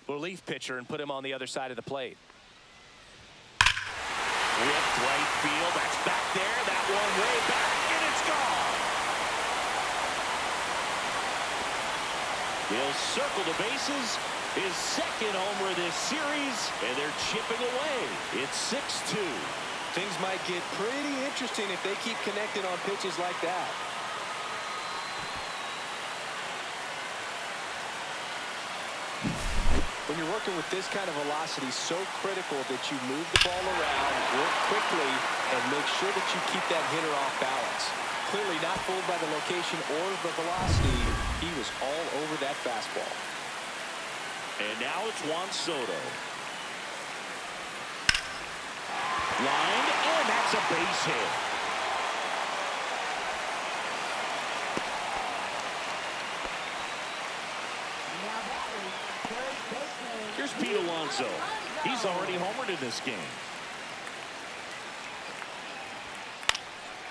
relief pitcher and put him on the other side of the plate. Whipped right field. That's back there. That one way back, and it's gone. He'll circle the bases. His second homer of this series, and they're chipping away. It's 6-2. Things might get pretty interesting if they keep connecting on pitches like that. When you're working with this kind of velocity, so critical that you move the ball around, work quickly, and make sure that you keep that hitter off balance. Clearly not fooled by the location or the velocity. He was all over that fastball. And now it's Juan Soto. Lined, and that's a base hit. Now batting, third baseman. Here's Pete Alonso. He's already homered in this game.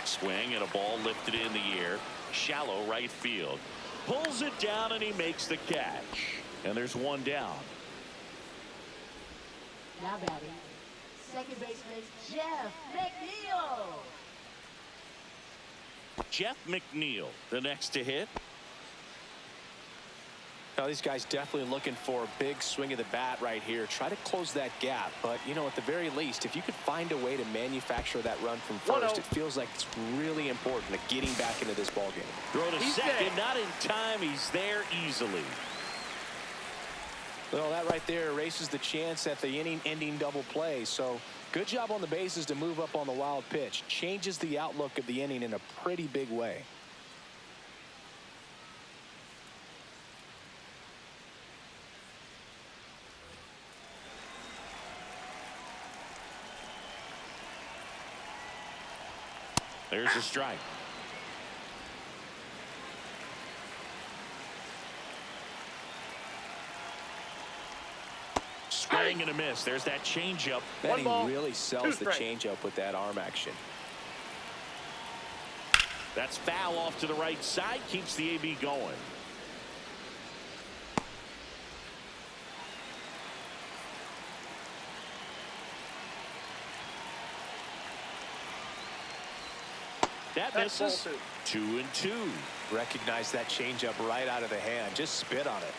Swing and a ball lifted in the air. Shallow right field. Pulls it down and he makes the catch. And there's one down. Now batting, second baseman Jeff McNeil. Jeff McNeil, the next to hit. Now these guys definitely looking for a big swing of the bat right here. Try to close that gap. But, you know, at the very least, if you could find a way to manufacture that run from first, it feels like it's really important to getting back into this ballgame. Throw to second, not in time. He's there easily. Well, that right there erases the chance at the inning-ending double play. So good job on the bases to move up on the wild pitch. Changes the outlook of the inning in a pretty big way. There's a strike. Swing and a miss. There's that changeup. That he really sells the changeup with that arm action. That's foul off to the right side. Keeps the AB going. That misses. 2-2. Recognize that changeup right out of the hand. Just spit on it.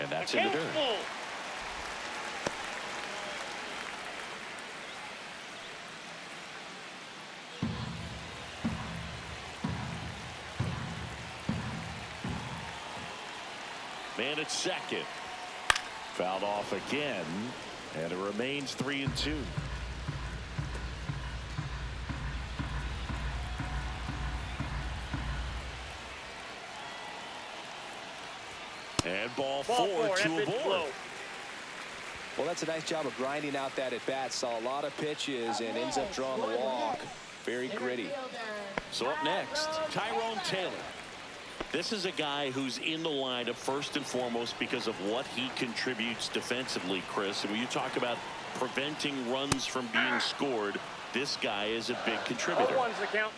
And that's in the dirt. Man at second. Fouled off again. And it remains 3-2. And ball four to a board. Well, that's a nice job of grinding out that at bat. Saw a lot of pitches and ends up drawing the walk. Very gritty. So up next, Tyrone Taylor. This is a guy who's in the lineup first and foremost because of what he contributes defensively, Chris. And when you talk about preventing runs from being scored, this guy is a big contributor. One's the count.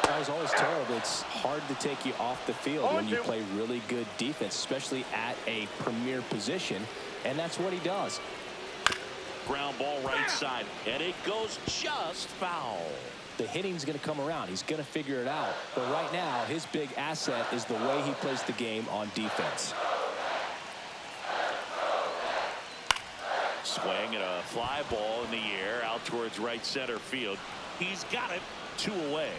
I was always told it's hard to take you off the field when you play really good defense, especially at a premier position, and that's what he does. Ground ball right side, and it goes just foul. The hitting's going to come around. He's going to figure it out. But right now, his big asset is the way he plays the game on defense. Swing and a fly ball in the air out towards right center field. He's got it. 2 away.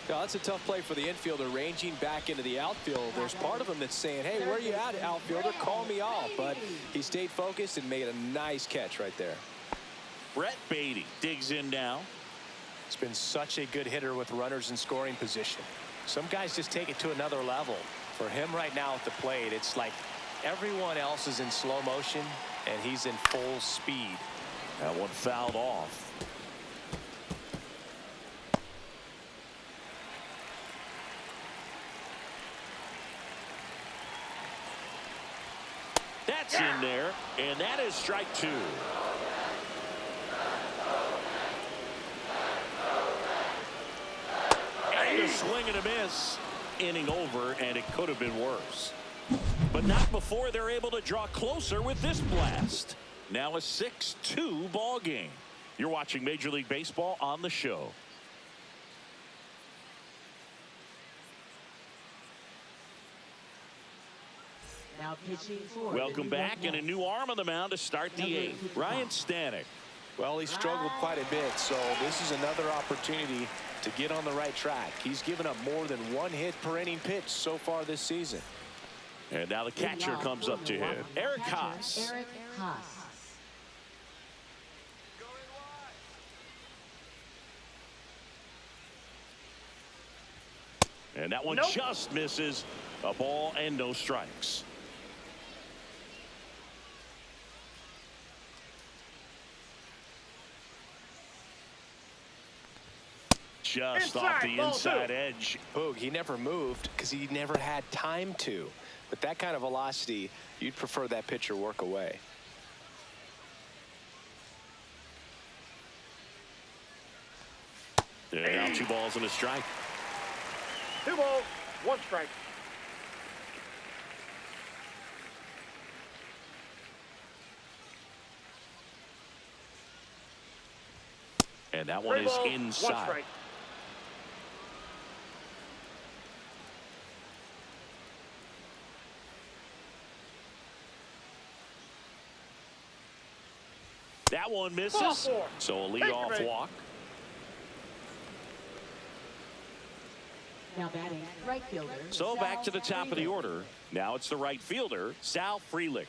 Now, that's a tough play for the infielder ranging back into the outfield. There's part of him that's saying, hey, where are you at, outfielder? Call me off. But he stayed focused and made a nice catch right there. Brett Beatty digs in now. It's been such a good hitter with runners in scoring position. Some guys just take it to another level. For him right now at the plate, it's like everyone else is in slow motion and he's in full speed. That one fouled off. That's in there, and that is strike 2. And a swing and a miss. Inning over, and it could have been worse. But not before they're able to draw closer with this blast. Now a 6-2 ball game. You're watching Major League Baseball on the show. Now pitching for Welcome back, and a new arm on the mound to start the eighth. Ryan Stanek. Well, he struggled quite a bit, so this is another opportunity to get on the right track. He's given up more than 1 hit per inning pitch so far this season. And now the catcher comes up to hit. Eric Haas. Eric Haas. And that one just misses. A ball and no strikes. Just off the inside edge. Boog, he never moved because he never had time to. With that kind of velocity, you'd prefer that pitcher work away. And now 2 balls and a strike. 2 balls, 1 strike. And that one is inside. 1 strike. That one misses. So a leadoff walk. Now batting right fielder. So back to the top of the order. Now it's the right fielder, Sal Frelick.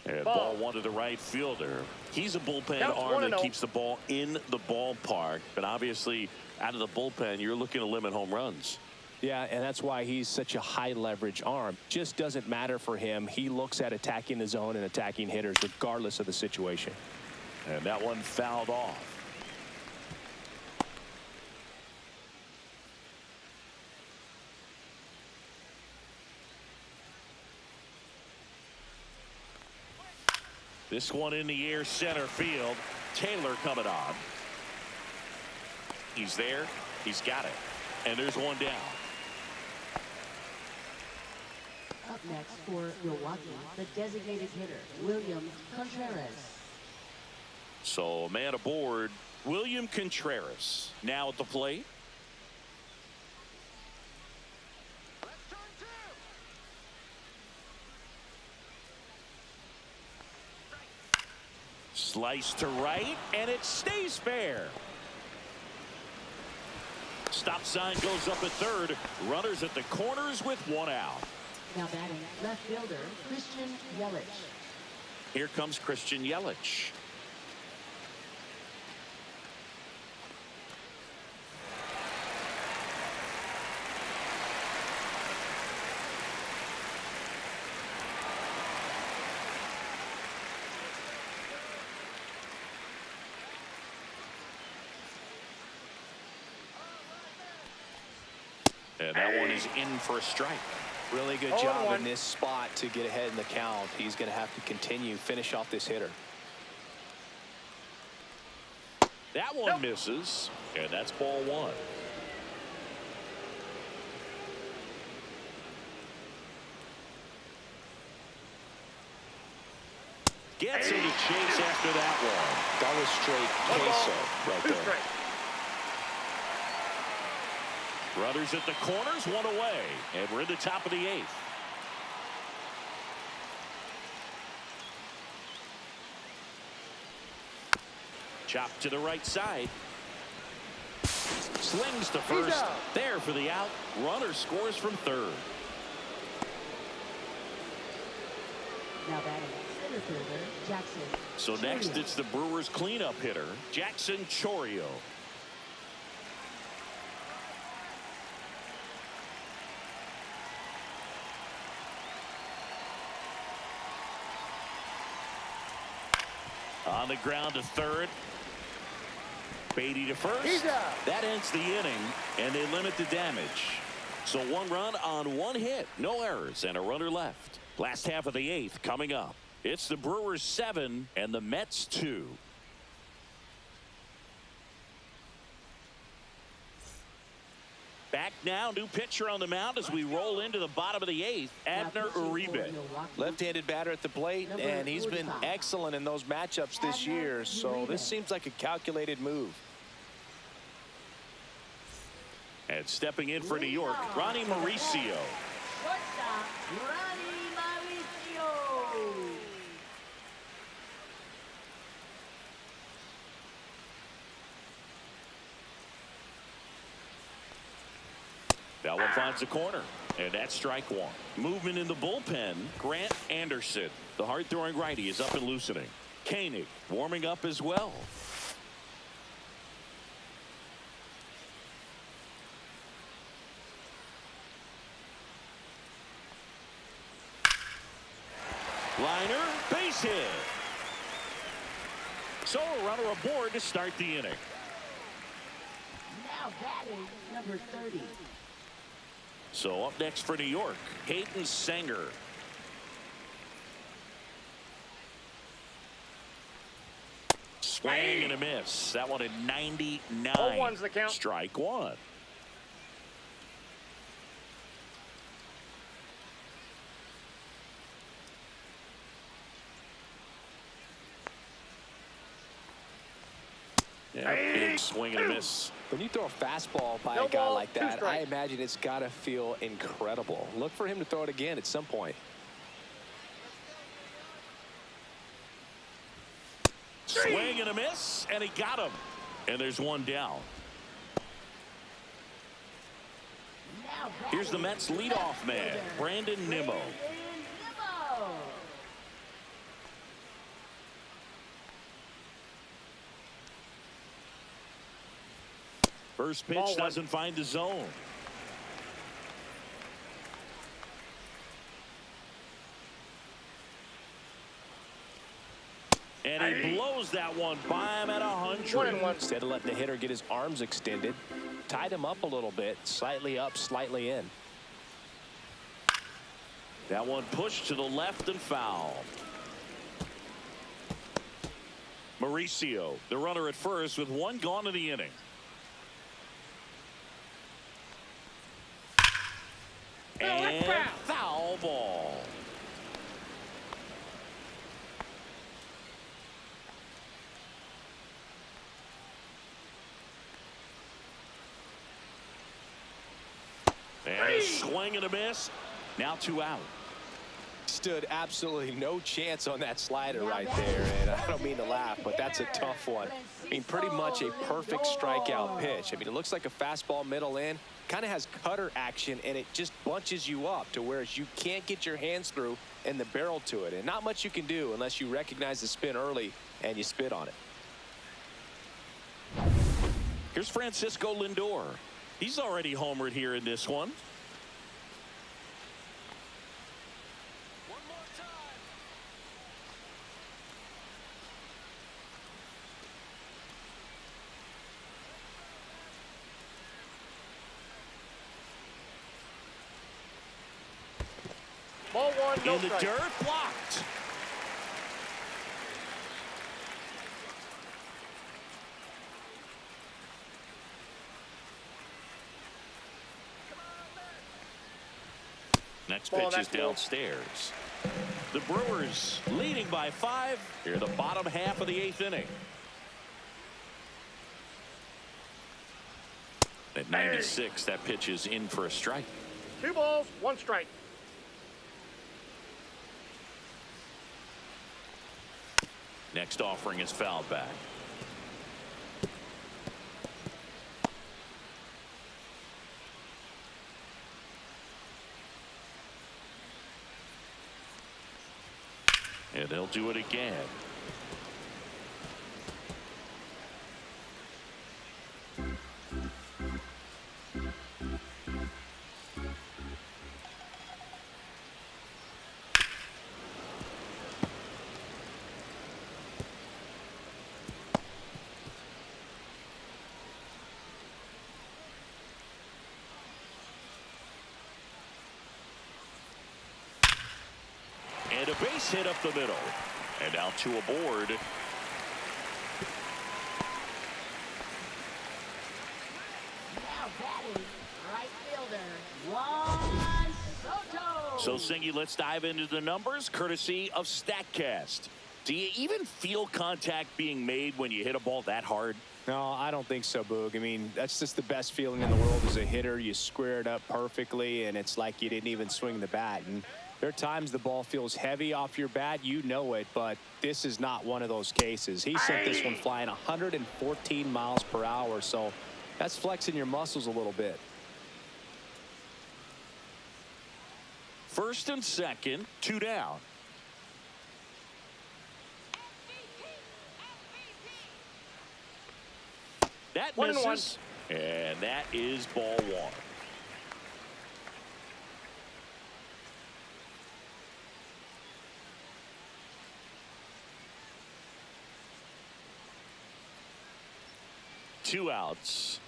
And ball 1 to the right fielder. He's a bullpen arm that keeps the ball in the ballpark. But obviously, out of the bullpen, you're looking to limit home runs. Yeah, and that's why he's such a high leverage arm. Just doesn't matter for him. He looks at attacking the zone and attacking hitters regardless of the situation. And that one fouled off. This one in the air, center field. Taylor coming on. He's there. He's got it. And there's one down. Up next for Milwaukee, the designated hitter, William Contreras. So a man aboard, William Contreras. Now at the plate. Slice to right, and it stays fair. Stop sign goes up at third. Runners at the corners with 1 out. Now batting left fielder, Christian Yelich. Here comes Christian Yelich. And that one is in for a strike. Really good job in this spot to get ahead in the count. He's going to have to continue, finish off this hitter. That one misses, and that's ball 1. Gets into chase after that one. That was straight queso right there. Runners at the corners, 1 away, and we're in the top of the 8th. Chop to the right side. Slings to first. There for the out. Runner scores from third. Now batting center fielder, Jackson. So next it's the Brewers cleanup hitter, Jackson Chourio. On the ground to third. Beatty to first. That ends the inning, and they limit the damage. So 1 run on 1 hit. No errors, and a runner left. Last half of the 8th coming up. It's the Brewers 7 and the Mets 2. Back now, new pitcher on the mound as we roll into the bottom of the 8th, Abner Uribe. Left-handed batter at the plate, and he's been excellent in those matchups this year, so this seems like a calculated move. And stepping in for New York, Ronnie Mauricio. Shortstop, Ronnie Mauricio. That one finds the corner, and that's strike one. Movement in the bullpen, Grant Anderson. The hard-throwing righty is up and loosening. Koenig warming up as well. Liner, base hit. So a runner aboard to start the inning. Now batting, number 30. So up next for New York, Hayden Sanger. Swing and a miss. That one at 99. 0-1's the count. Strike one. Yeah, big swing and a miss. When you throw a fastball by No a guy ball, like 2 that, I strikes. imagine it's got to feel incredible. Look for him to throw it again at some point. Swing and a miss, and he got him. And there's one down. Now Here's the Mets leadoff man, Brandon Nimmo. Nimmo. First pitch Ball one. doesn't find the zone. And he blows that one by him at 100. 1-1. Instead of letting the hitter get his arms extended, tied him up a little bit, slightly up, slightly in. That one pushed to the left and foul. Mauricio, the runner at first with one gone in the inning. And foul ball. And a swing and a miss. Now 2 out. Stood absolutely no chance on that slider right there, and I don't mean to laugh, but that's a tough one. I mean, pretty much a perfect strikeout pitch. I mean, it looks like a fastball middle in, kind of has cutter action, and it just bunches you up to where you can't get your hands through and the barrel to it, and not much you can do unless you recognize the spin early and you spit on it. Here's Francisco Lindor. He's already homered here in this one. Ball one, no In the strike. dirt, blocked. Next Ball, pitch is that's ball. downstairs. The Brewers leading by 5 here in the bottom half of the 8th inning. At 96, that pitch is in for a strike. 2 balls, 1 strike. Next offering is fouled back. And they'll do it again. And a base hit up the middle. And now 2 aboard. Now batting, right So, Singy, let's dive into the numbers, courtesy of StatCast. Do you even feel contact being made when you hit a ball that hard? No, I don't think so, Boog. I mean, that's just the best feeling in the world as a hitter. You square it up perfectly, and it's like you didn't even swing the bat. And there are times the ball feels heavy off your bat. You know it, but this is not one of those cases. He sent this one flying 114 miles per hour, so that's flexing your muscles a little bit. First and second, 2 down. That misses, and that is ball 1. Two outs.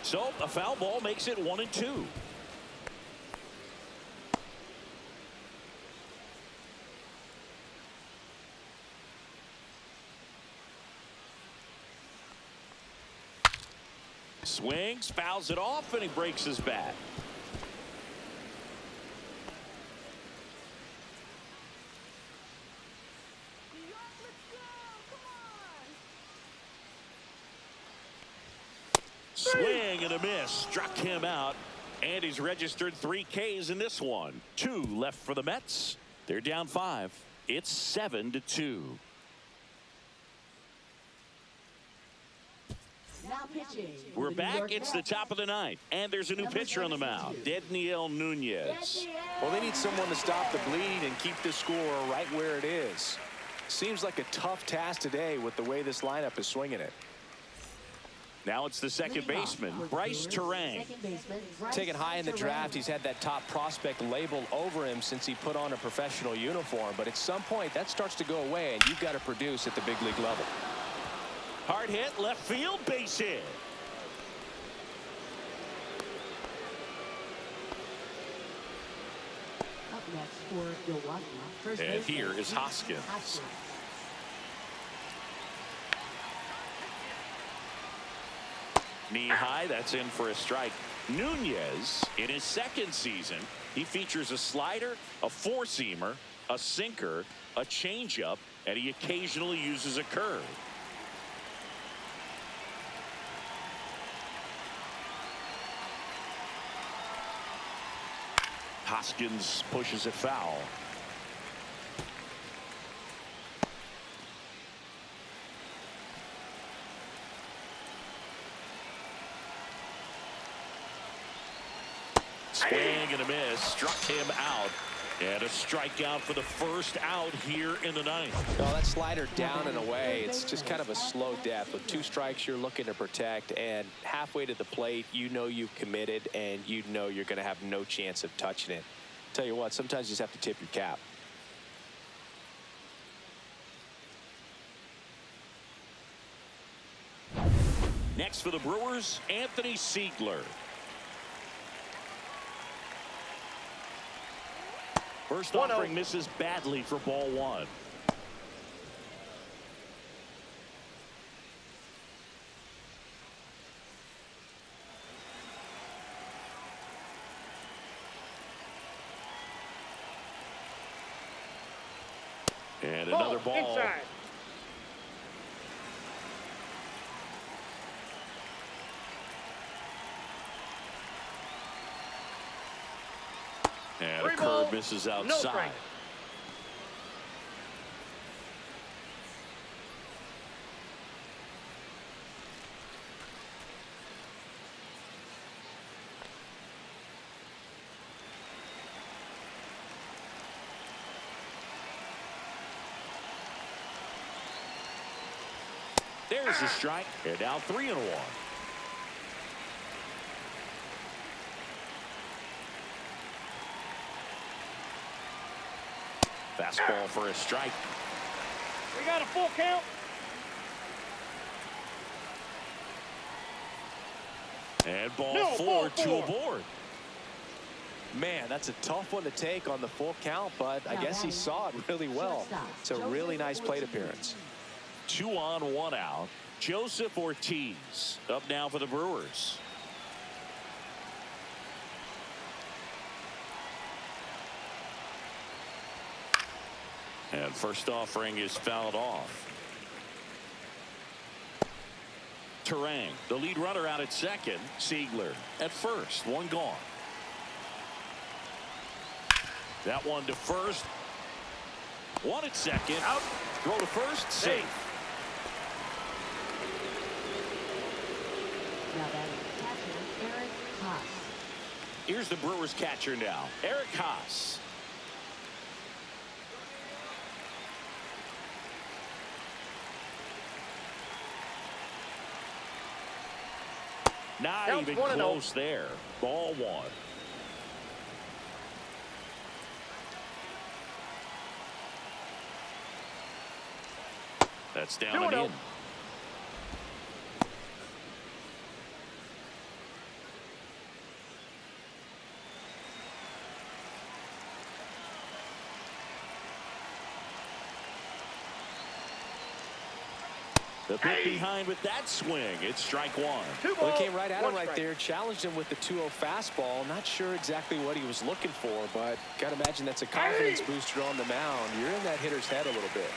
So a foul ball makes it 1-2. Swings, fouls it off, and he breaks his bat. Swing and a miss. Struck him out. And he's registered 3 Ks in this one. 2 left for the Mets. They're down 5. It's 7-2. Now pitching. We're back. It's the top of the 9th. And there's a new pitcher on the mound. Daniel Nunez. Well, they need someone to stop the bleed and keep the score right where it is. Seems like a tough task today with the way this lineup is swinging it. Now it's the second baseman, Bryce Terang. Taken high in the draft, he's had that top prospect label over him since he put on a professional uniform. But at some point, that starts to go away, and you've got to produce at the big league level. Hard hit, left field, base hit. Up next for Milwaukee. First And baseman, here is Hoskins. Knee high, that's in for a strike. Nunez, in his second season, he features a slider, a four-seamer, a sinker, a changeup, and he occasionally uses a curve. Hoskins pushes it foul. Swing and a miss, struck him out, and a strikeout for the first out here in the 9th. Well, that slider down and away, it's just kind of a slow death. With 2 strikes, you're looking to protect, and halfway to the plate, you know you've committed, and you know you're going to have no chance of touching it. Tell you what, sometimes you just have to tip your cap. Next for the Brewers, Anthony Siegler. First offering misses badly for ball 1. And another ball. Inside. And a 3 ball, curve misses no outside. strike. There's the strike. And now 3-1. Fastball for a strike. We got a full count. And ball No, 4, ball 2 4. aboard. Man, that's a tough one to take on the full count, but I guess he saw it really well. It's a really nice plate appearance. 2 on, 1 out. Joseph Ortiz up now for the Brewers. And first offering is fouled off. Terang, the lead runner, out at second. Siegler at first. One gone. That one to first. One at second. Out. Throw to first. Safe. Now that is catcher Eric Haas. Here's the Brewers catcher now, Eric Haas. Not Counts even 1-0. close there. Ball one. That's down and 2-0. in. The pick behind with that swing. It's strike one. Well, he came right at him right there, challenged him with the 2-0 fastball. Not sure exactly what he was looking for, but got to imagine that's a confidence booster on the mound. You're in that hitter's head a little bit.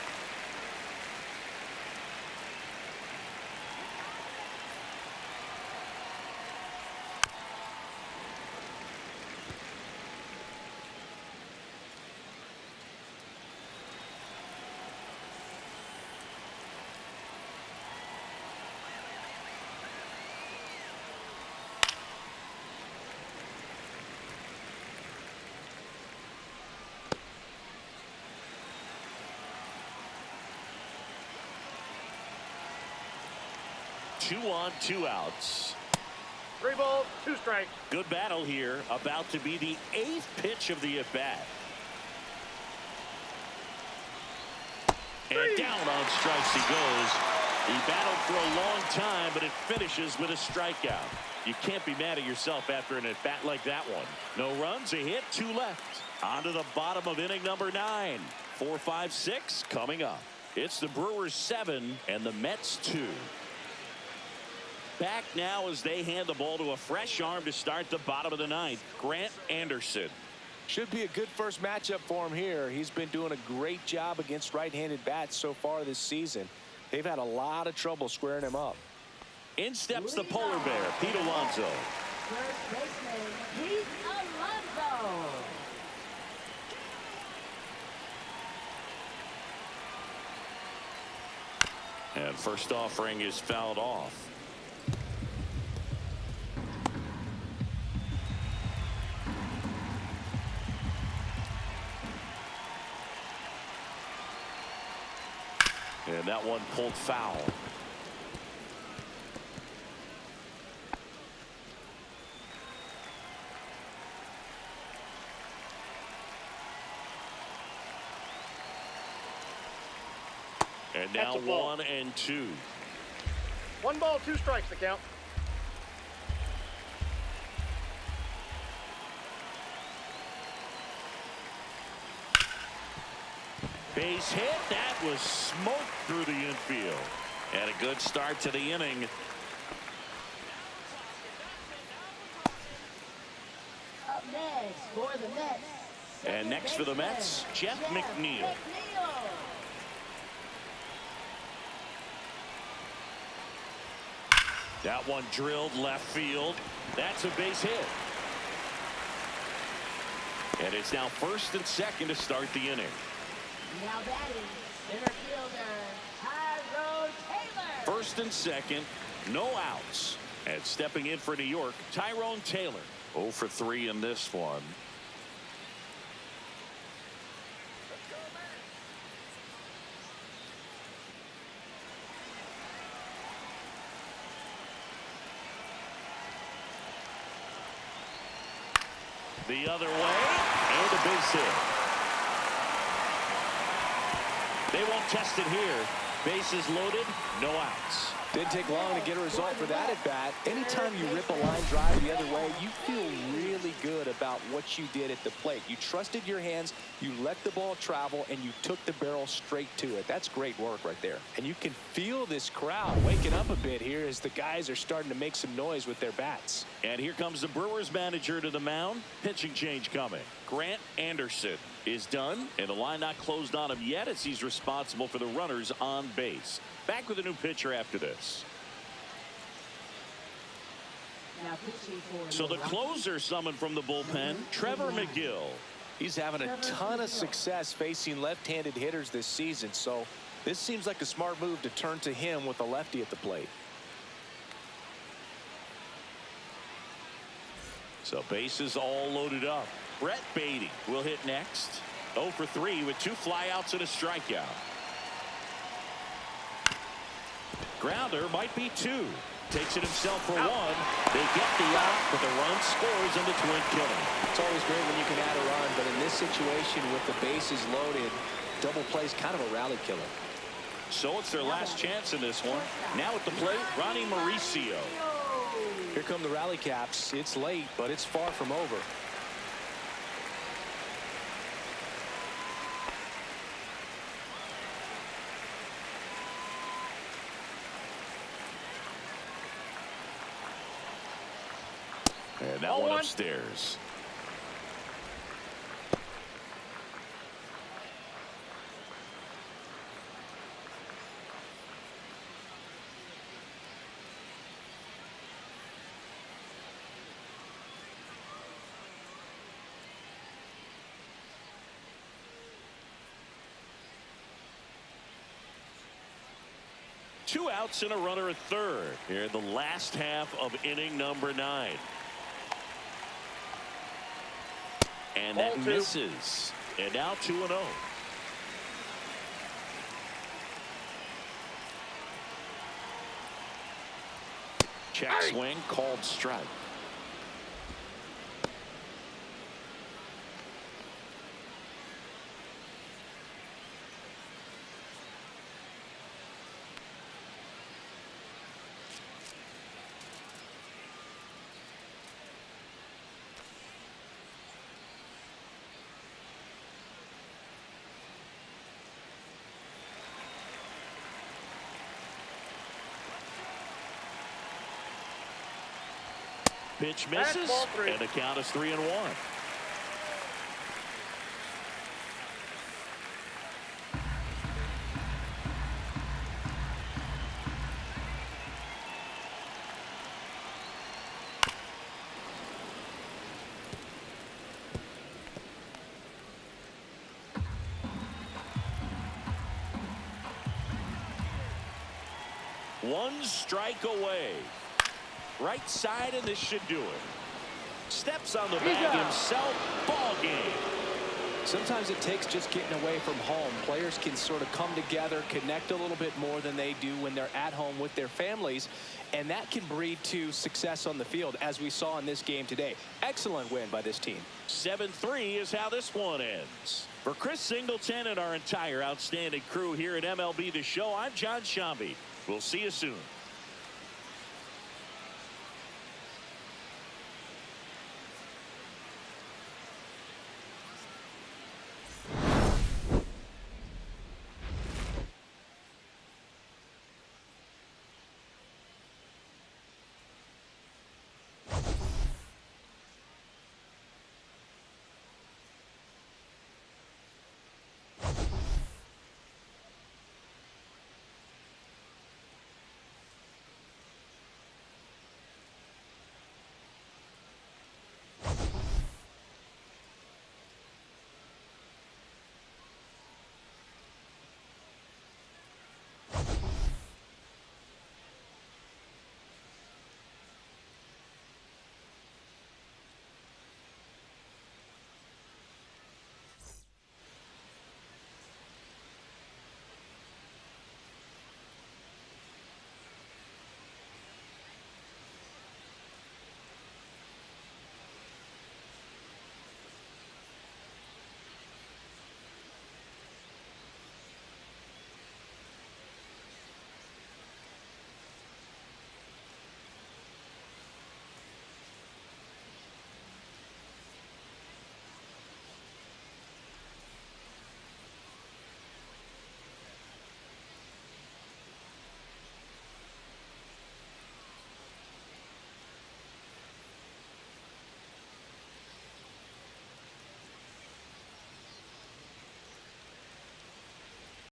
Two on, two outs. 3 balls, 2 strikes. Good battle here. About to be the 8th pitch of the at-bat. And down on strikes he goes. He battled for a long time, but it finishes with a strikeout. You can't be mad at yourself after an at-bat like that one. No runs, a hit, 2 left. On to the bottom of inning number 9. 4, 5, 6 coming up. It's the Brewers 7 and the Mets 2. Back now as they hand the ball to a fresh arm to start the bottom of the 9th. Grant Anderson. Should be a good first matchup for him here. He's been doing a great job against right-handed bats so far this season. They've had a lot of trouble squaring him up. In steps the polar bear, Pete Alonso. First baseman Pete Alonso. And first offering is fouled off. And that one pulled foul. And now 1 and 2. 1 ball, 2 strikes to count. Base hit. That was smoked through the infield. And a good start to the inning. Up next for the Mets. And next for the Mets, Jeff McNeil. That one drilled left field. That's a base hit. And it's now first and second to start the inning. Now batting, center fielder Tyrone Taylor. First and second, no outs. And stepping in for New York, Tyrone Taylor. 0 for 3 in this one. The other way, and a base hit. They won't test it here. Bases loaded, no outs. Didn't take long to get a result for that at bat. Anytime you rip a line drive the other way, you feel really good about what you did at the plate. You trusted your hands, you let the ball travel, and you took the barrel straight to it. That's great work right there. And you can feel this crowd waking up a bit here as the guys are starting to make some noise with their bats. And here comes the Brewers manager to the mound. Pitching change coming. Grant Anderson is done, and the line not closed on him yet as he's responsible for the runners on base. Back with a new pitcher after this. Now pitching for So the Milwaukee, closer summoned from the bullpen, Trevor McGill. He's having a ton of success facing left-handed hitters this season, so this seems like a smart move to turn to him with a lefty at the plate. So bases all loaded up. Brett Beatty will hit next. 0 for 3 with 2 flyouts and a strikeout. Grounder might be 2. Takes it himself for 1. They get the out, but the run scores and the Twin killing. It's always great when you can add a run, but in this situation with the bases loaded, double play is kind of a rally killer. So it's their last chance in this one. Now at the plate, Ronnie Mauricio. Here come the rally caps. It's late, but it's far from over. And that one upstairs. Two outs and a runner at third here in the last half of inning number 9. And that misses. And now 2-0. Check swing, called strike. Pitch misses, and the count is 3-1. One strike away. Right side, and this should do it. Steps on the bag himself. Ball game. Sometimes it takes just getting away from home. Players can sort of come together, connect a little bit more than they do when they're at home with their families, and that can breed to success on the field, as we saw in this game today. Excellent win by this team. 7-3 is how this one ends. For Chris Singleton and our entire outstanding crew here at MLB The Show, I'm John Shambi. We'll see you soon.